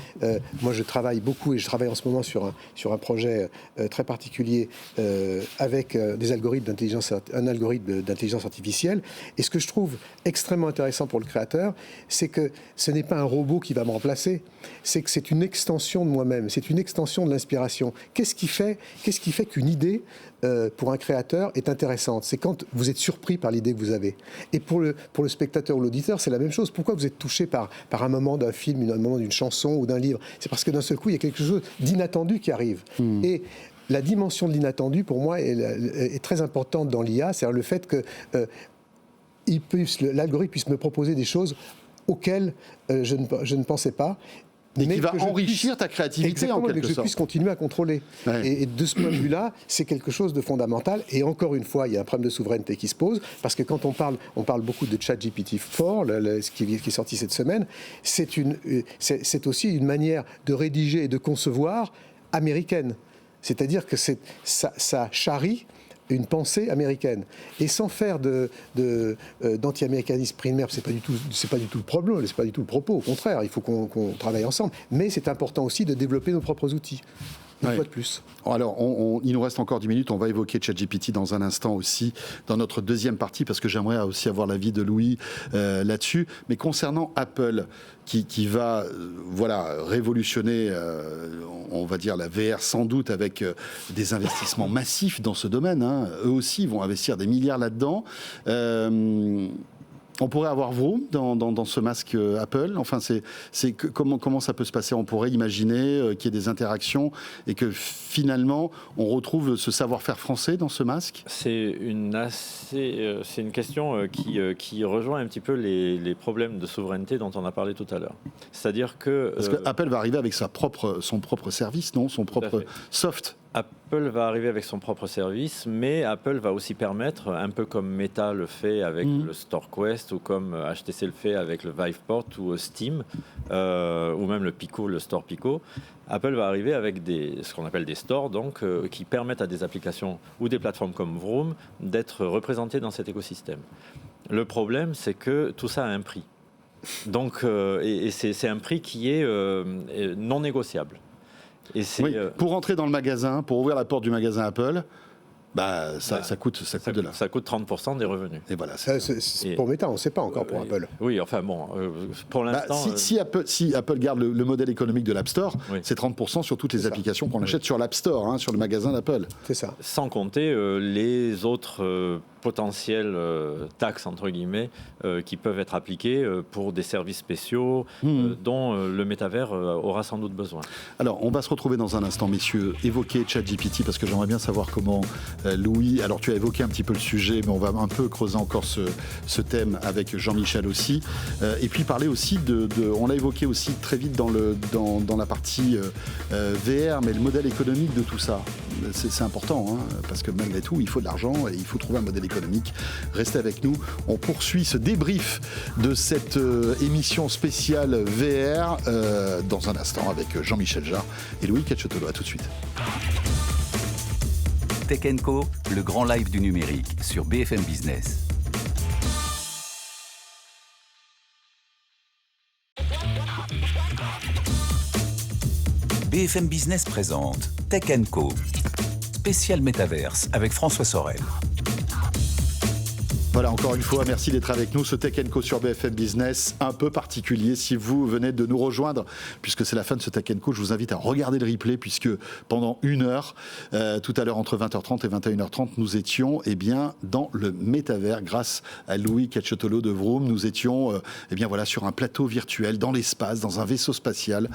moi je travaille beaucoup, et je travaille en ce moment sur un projet très particulier avec un algorithme d'intelligence artificielle. Et ce que je trouve extrêmement intéressant pour le créateur, c'est que ce n'est pas un robot qui va me remplacer, c'est que c'est une extension de moi-même, c'est une extension de l'inspiration. Qu'est-ce qui fait qu'une idée pour un créateur est intéressante? C'est quand vous êtes surpris par l'idée que vous avez. Et pour le spectateur ou l'auditeur, c'est la même chose. Pourquoi vous êtes touché par un moment d'un film, un moment d'une chanson ou d'un livre? C'est parce que d'un seul coup, il y a quelque chose d'inattendu qui arrive. Et la dimension de l'inattendu, pour moi, est très importante dans l'IA. C'est-à-dire le fait que l'algorithme puisse me proposer des choses auxquelles je ne pensais pas. Et qui va enrichir ta créativité en quelque sorte. Mais que je puisse continuer à contrôler. Ouais. Et de ce point de vue-là, c'est quelque chose de fondamental. Et encore une fois, il y a un problème de souveraineté qui se pose, parce que quand on parle beaucoup de ChatGPT-4, ce qui est sorti cette semaine, c'est aussi une manière de rédiger et de concevoir américaine. C'est-à-dire que ça charrie une pensée américaine, et sans faire d'anti-américanisme primaire. C'est pas du tout le problème, c'est pas du tout le propos. Au contraire, il faut qu'on travaille ensemble. Mais c'est important aussi de développer nos propres outils. Une fois de plus. Alors, il nous reste encore 10 minutes. On va évoquer ChatGPT dans un instant aussi, dans notre deuxième partie, parce que j'aimerais aussi avoir l'avis de Louis là-dessus. Mais concernant Apple, qui va révolutionner, on va dire, la VR sans doute, avec des investissements massifs dans ce domaine. Hein. Eux aussi vont investir des milliards là-dedans. On pourrait avoir Vroom dans ce masque Apple. Enfin, comment ça peut se passer? On pourrait imaginer qu'il y ait des interactions et que finalement on retrouve ce savoir-faire français dans ce masque. C'est une question qui rejoint un petit peu les problèmes de souveraineté dont on a parlé tout à l'heure. C'est-à-dire que parce que Apple va arriver avec son propre service, non, son propre soft. Apple va arriver avec son propre service, mais Apple va aussi permettre, un peu comme Meta le fait avec le Store Quest, ou comme HTC le fait avec le Viveport ou Steam, ou même le Pico, le Store Pico. Apple va arriver avec ce qu'on appelle des stores, donc, qui permettent à des applications ou des plateformes comme Vroom d'être représentées dans cet écosystème. Le problème, c'est que tout ça a un prix. Donc, et c'est un prix qui est non négociable. Pour entrer dans le magasin, pour ouvrir la porte du magasin Apple, Ça coûte de l'argent. Ça coûte 30% des revenus. Et voilà. C'est pour Meta, on ne sait pas encore pour Apple. Oui, enfin bon, pour l'instant... Si Apple garde le modèle économique de l'App Store, c'est 30% sur toutes les applications qu'on achète sur l'App Store, sur le magasin d'Apple. C'est ça. Sans compter les autres potentielles taxes, entre guillemets, qui peuvent être appliquées pour des services spéciaux dont le métavers aura sans doute besoin. Alors, on va se retrouver dans un instant, messieurs, évoquer ChatGPT, parce que j'aimerais bien savoir comment Louis... Alors, tu as évoqué un petit peu le sujet, mais on va un peu creuser encore ce thème avec Jean-Michel aussi. Et puis, parler aussi on l'a évoqué aussi très vite dans la partie VR, mais le modèle économique de tout ça. C'est important, parce que malgré tout, il faut de l'argent et il faut trouver un modèle économique. Restez avec nous. On poursuit ce débrief de cette émission spéciale VR dans un instant avec Jean-Michel Jarre et Louis Cacciotolo. À tout de suite. Tech Co, le grand live du numérique sur BFM Business. BFM Business présente Tech Co, spécial métaverse avec François Sorel. Voilà, encore une fois, merci d'être avec nous. Ce Tech Co sur BFM Business, un peu particulier. Si vous venez de nous rejoindre, puisque c'est la fin de ce Tech Co, je vous invite à regarder le replay, puisque pendant 1 heure, tout à l'heure entre 20h30 et 21h30, nous étions dans le métavers grâce à Louis Cacciotolo de Vroom. Nous étions sur un plateau virtuel dans l'espace, dans un vaisseau spatial,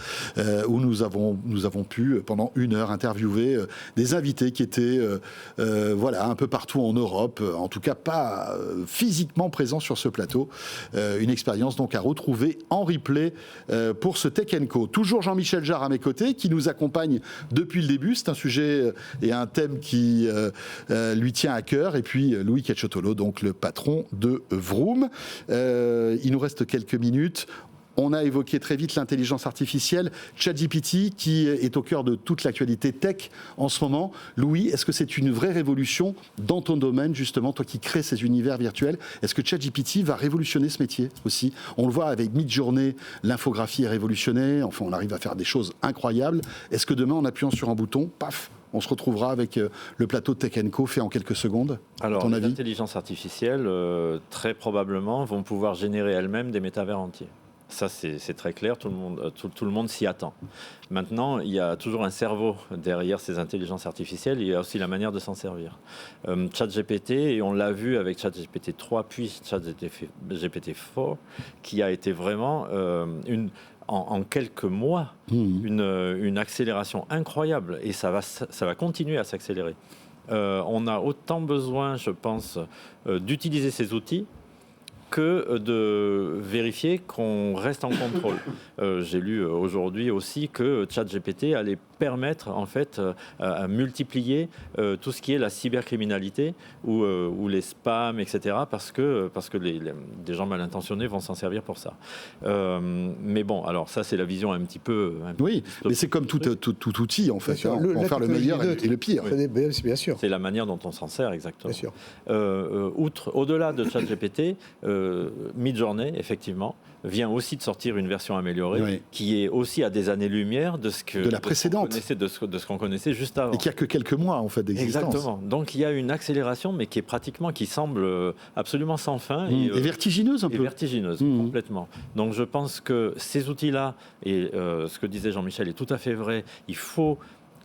où nous avons pu, pendant 1 heure, interviewer des invités qui étaient un peu partout en Europe, en tout cas pas physiquement présent sur ce plateau. Une expérience donc à retrouver en replay pour ce Tech Co. Toujours Jean-Michel Jarre à mes côtés qui nous accompagne depuis le début. C'est un sujet et un thème qui lui tient à cœur. Et puis Louis Cacciotolo, donc le patron de Vroom. Il nous reste quelques minutes. On a évoqué très vite l'intelligence artificielle, ChatGPT, qui est au cœur de toute l'actualité tech en ce moment. Louis, est-ce que c'est une vraie révolution dans ton domaine, justement, toi qui crées ces univers virtuels? Est-ce que ChatGPT va révolutionner ce métier aussi? On le voit avec Midjourney, l'infographie est révolutionnée, enfin on arrive à faire des choses incroyables. Est-ce que demain, en appuyant sur un bouton, paf, on se retrouvera avec le plateau de Tech Co fait en quelques secondes? Alors, les intelligences artificielles, très probablement, vont pouvoir générer elles-mêmes des métavers entiers. Ça, c'est très clair, tout le monde s'y attend. Maintenant, il y a toujours un cerveau derrière ces intelligences artificielles, il y a aussi la manière de s'en servir. ChatGPT, et on l'a vu avec ChatGPT 3, puis ChatGPT 4, qui a été vraiment en quelques mois une accélération incroyable, et ça va continuer à s'accélérer. On a autant besoin, je pense, d'utiliser ces outils que de vérifier qu'on reste en contrôle. J'ai lu aujourd'hui aussi que ChatGPT allait permettre en fait à multiplier tout ce qui est la cybercriminalité ou les spams, etc. parce que des gens mal intentionnés vont s'en servir pour ça. Mais bon, alors ça c'est la vision un petit peu oui, mais c'est comme tout outil en fait. On peut faire le meilleur et le pire. Bien sûr. C'est la manière dont on s'en sert exactement. Bien sûr. Au-delà de ChatGPT, Midjourney, effectivement, vient aussi de sortir une version améliorée qui est aussi à des années-lumière de la précédente, de ce qu'on connaissait juste avant. Et qui a que quelques mois en fait d'existence. Exactement. Donc il y a une accélération, mais qui semble absolument sans fin et vertigineuse un peu. Et vertigineuse complètement. Donc je pense que ces outils-là et ce que disait Jean-Michel est tout à fait vrai. Il faut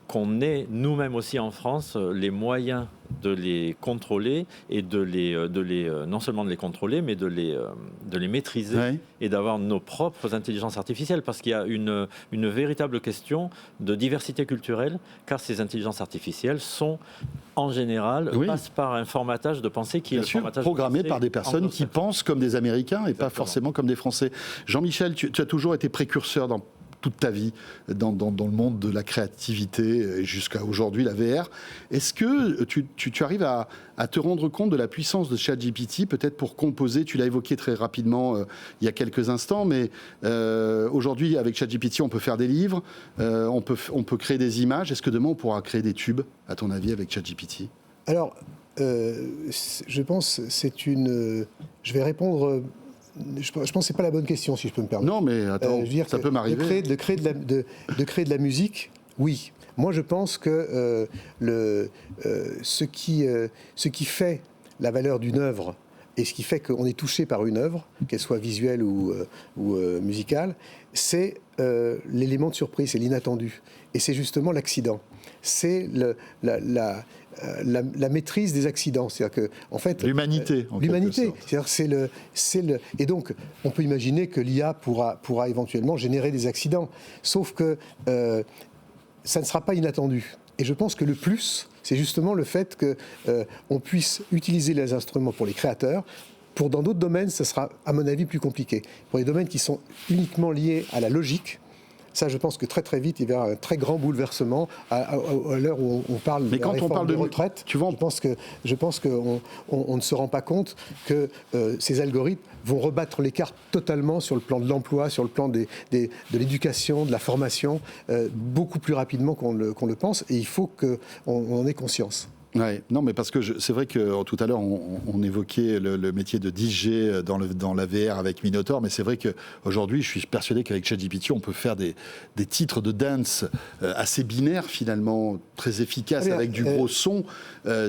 qu'on ait nous-mêmes aussi en France les moyens de les contrôler et non seulement de les contrôler, mais de les maîtriser et d'avoir nos propres intelligences artificielles, parce qu'il y a une véritable question de diversité culturelle, car ces intelligences artificielles sont en général passent par un formatage de pensée qui est programmé par des personnes qui pensent comme des Américains et pas forcément comme des Français. Jean-Michel, tu as toujours été précurseur dans toute ta vie dans le monde de la créativité jusqu'à aujourd'hui, la VR. Est-ce que tu arrives à te rendre compte de la puissance de ChatGPT, peut-être pour composer? Tu l'as évoqué très rapidement il y a quelques instants, mais aujourd'hui, avec ChatGPT, on peut faire des livres, on peut créer des images. Est-ce que demain, on pourra créer des tubes, à ton avis, avec ChatGPT? Alors, je pense que c'est une... je vais répondre... Je pense que c'est pas la bonne question, si je peux me permettre. Non, mais attends, ça peut m'arriver. De créer de la musique Oui. Moi, je pense que ce qui fait la valeur d'une œuvre et ce qui fait qu'on est touché par une œuvre, qu'elle soit visuelle ou musicale, c'est l'élément de surprise, c'est l'inattendu. Et c'est justement l'accident. C'est la maîtrise des accidents. C'est-à-dire que, en fait, l'humanité, en l'humanité. quelque sorte. Et donc, on peut imaginer que l'IA pourra éventuellement générer des accidents. Sauf que ça ne sera pas inattendu. Et je pense que le plus, c'est justement le fait qu'on puisse utiliser les instruments pour les créateurs. Dans d'autres domaines, ça sera, à mon avis, plus compliqué. Pour les domaines qui sont uniquement liés à la logique, ça, je pense que très très vite, il y aura un très grand bouleversement à l'heure où on parle de la réforme de retraite. Je pense qu'on ne se rend pas compte que ces algorithmes vont rebattre les cartes totalement sur le plan de l'emploi, sur le plan de l'éducation, de la formation, beaucoup plus rapidement qu'on le pense. Et il faut qu'on en ait conscience. Ouais, non, mais parce que c'est vrai que tout à l'heure on évoquait le métier de DJ dans la VR avec Minotaur, mais c'est vrai qu'aujourd'hui je suis persuadé qu'avec ChatGPT on peut faire des titres de dance assez binaires finalement, très efficaces, avec du gros son,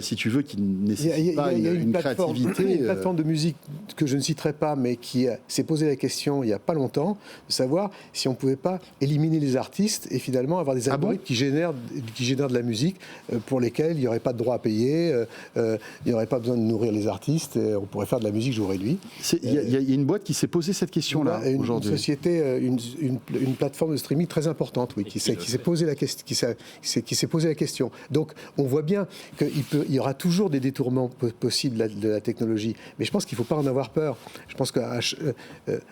si tu veux, qui ne nécessitent pas une créativité. Il y a une plateforme de musique que je ne citerai pas, mais qui s'est posé la question il n'y a pas longtemps, de savoir si on ne pouvait pas éliminer les artistes et finalement avoir des algorithmes qui génèrent de la musique pour lesquels il n'y aurait pas de droit à payer, il n'y aurait pas besoin de nourrir les artistes, et on pourrait faire de la musique jour et nuit. Il y a une boîte qui s'est posé cette question-là aujourd'hui. Une société, une plateforme de streaming très importante, oui, qui s'est posé la question. Donc on voit bien qu'il y aura toujours des détournements possibles de la technologie, mais je pense qu'il ne faut pas en avoir peur. Je pense que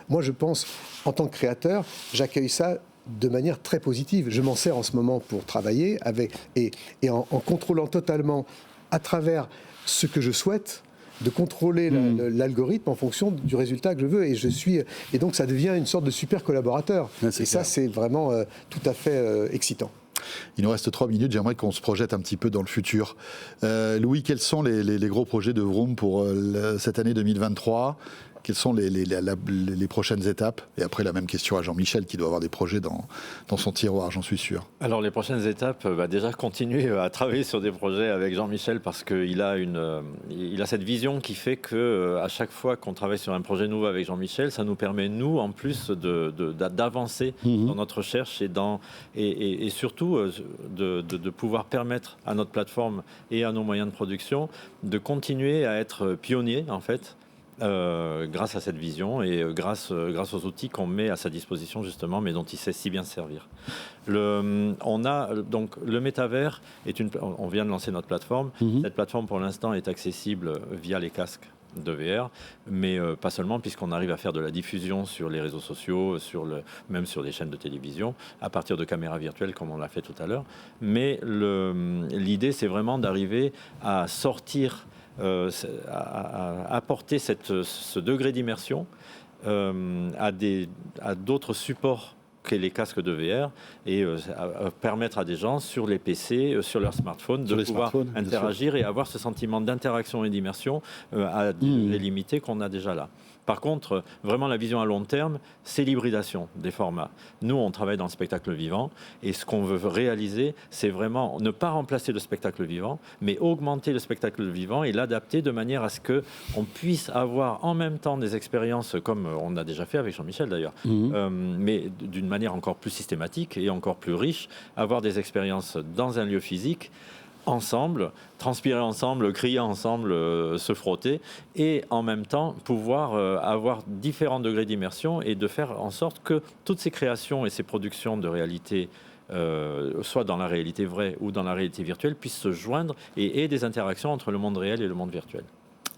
moi, je pense, en tant que créateur, j'accueille ça de manière très positive. Je m'en sers en ce moment pour travailler et en contrôlant totalement, à travers ce que je souhaite, de contrôler l'algorithme en fonction du résultat que je veux. Et donc ça devient une sorte de super collaborateur. Ça, c'est vraiment tout à fait excitant. Il nous reste 3 minutes, j'aimerais qu'on se projette un petit peu dans le futur. Louis, quels sont les gros projets de Vroom pour cette année 2023 ? Quelles sont les prochaines étapes? Et après, la même question à Jean-Michel, qui doit avoir des projets dans son tiroir, j'en suis sûr. Alors, les prochaines étapes, déjà continuer à travailler sur des projets avec Jean-Michel, parce qu'il a cette vision qui fait qu'à chaque fois qu'on travaille sur un projet nouveau avec Jean-Michel, ça nous permet, nous, en plus, d'avancer dans notre recherche et surtout de pouvoir permettre à notre plateforme et à nos moyens de production de continuer à être pionniers, en fait, grâce à cette vision et grâce aux outils qu'on met à sa disposition justement, mais dont il sait si bien se servir. Donc le métavers on vient de lancer notre plateforme. Cette plateforme pour l'instant est accessible via les casques de VR, mais pas seulement, puisqu'on arrive à faire de la diffusion sur les réseaux sociaux, même sur des chaînes de télévision, à partir de caméras virtuelles comme on l'a fait tout à l'heure. Mais l'idée, c'est vraiment d'arriver à sortir, à apporter ce degré d'immersion à d'autres supports que les casques de VR et à permettre à des gens sur les PC, sur leur smartphone, de pouvoir interagir et avoir ce sentiment d'interaction et d'immersion à des limités qu'on a déjà là. Par contre, vraiment la vision à long terme, c'est l'hybridation des formats. Nous, on travaille dans le spectacle vivant et ce qu'on veut réaliser, c'est vraiment ne pas remplacer le spectacle vivant, mais augmenter le spectacle vivant et l'adapter de manière à ce qu'on puisse avoir en même temps des expériences comme on a déjà fait avec Jean-Michel d'ailleurs, mais d'une manière encore plus systématique et encore plus riche, avoir des expériences dans un lieu physique, ensemble, transpirer ensemble, crier ensemble, se frotter, et en même temps pouvoir avoir différents degrés d'immersion et de faire en sorte que toutes ces créations et ces productions de réalité, soit dans la réalité vraie ou dans la réalité virtuelle, puissent se joindre et des interactions entre le monde réel et le monde virtuel.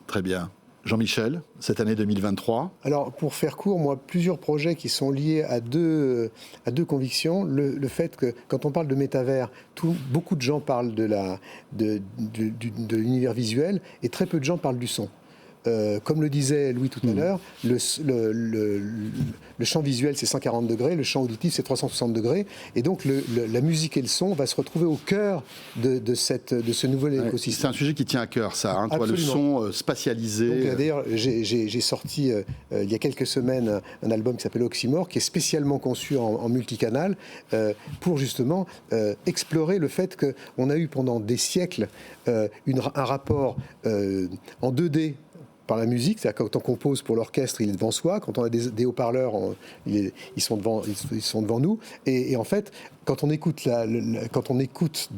Très bien. Jean-Michel, cette année 2023? Alors, pour faire court, moi, plusieurs projets qui sont liés à deux convictions. Le fait que, quand on parle de métavers, beaucoup de gens parlent de l'univers visuel et très peu de gens parlent du son. comme le disait Louis tout à l'heure, le champ visuel c'est 140 degrés, le champ auditif c'est 360 degrés, et donc la musique et le son va se retrouver au cœur de ce nouvel écosystème. C'est un sujet qui tient à cœur, ça, hein, toi, le son spatialisé. D'ailleurs, j'ai sorti il y a quelques semaines un album qui s'appelle Oxymore, qui est spécialement conçu en multicanal pour justement explorer le fait qu'on a eu pendant des siècles un rapport en 2D par la musique, c'est-à-dire quand on compose pour l'orchestre, il est devant soi, quand on a des haut-parleurs, ils sont devant nous, et en fait, quand on écoute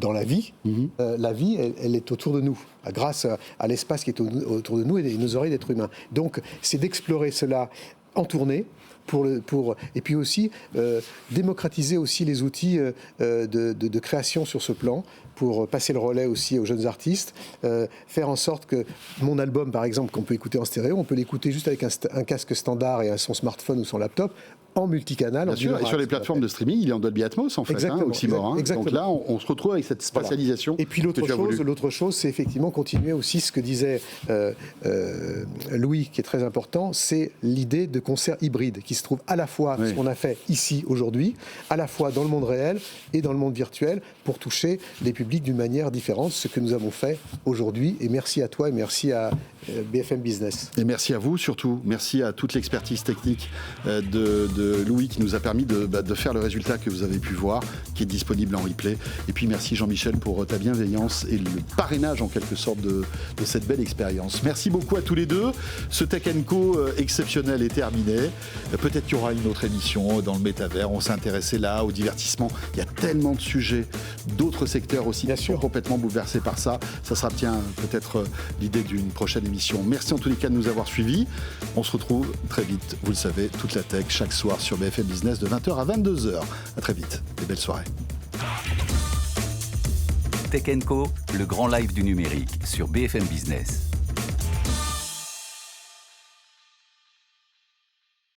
dans la vie, la vie, elle est autour de nous, grâce à l'espace qui est autour de nous et nos oreilles d'êtres humains. Donc, c'est d'explorer cela en tournée, et puis aussi démocratiser aussi les outils de création sur ce plan, pour passer le relais aussi aux jeunes artistes, faire en sorte que mon album, par exemple, qu'on peut écouter en stéréo, on peut l'écouter juste avec un casque standard et son smartphone ou son laptop, en multicanal. Bien sûr, et sur les plateformes de streaming, il est en Dolby Atmos, en fait, Oxymore. Donc là, on se retrouve avec cette spatialisation. Et puis l'autre chose, c'est effectivement continuer aussi ce que disait Louis, qui est très important, c'est l'idée de concert hybride, qui se trouve à la fois ce qu'on a fait ici, aujourd'hui, à la fois dans le monde réel et dans le monde virtuel, pour toucher les publics d'une manière différente, ce que nous avons fait aujourd'hui. Et merci à toi et merci à BFM Business. Et merci à vous surtout. Merci à toute l'expertise technique de Louis qui nous a permis de faire le résultat que vous avez pu voir, qui est disponible en replay. Et puis merci Jean-Michel pour ta bienveillance et le parrainage en quelque sorte de cette belle expérience. Merci beaucoup à tous les deux. Ce Tech & Co exceptionnel est terminé. Peut-être qu'il y aura une autre émission dans le métavers. On s'est intéressé là au divertissement. Il y a tellement de sujets, d'autres secteurs aussi qui sont complètement bouleversés par ça. Ça sera peut-être l'idée d'une prochaine émission. Merci en tous les cas de nous avoir suivis. On se retrouve très vite, vous le savez, toute la tech chaque soir sur BFM Business de 20h à 22h. À très vite et belle soirée. Tech & Co, le grand live du numérique sur BFM Business.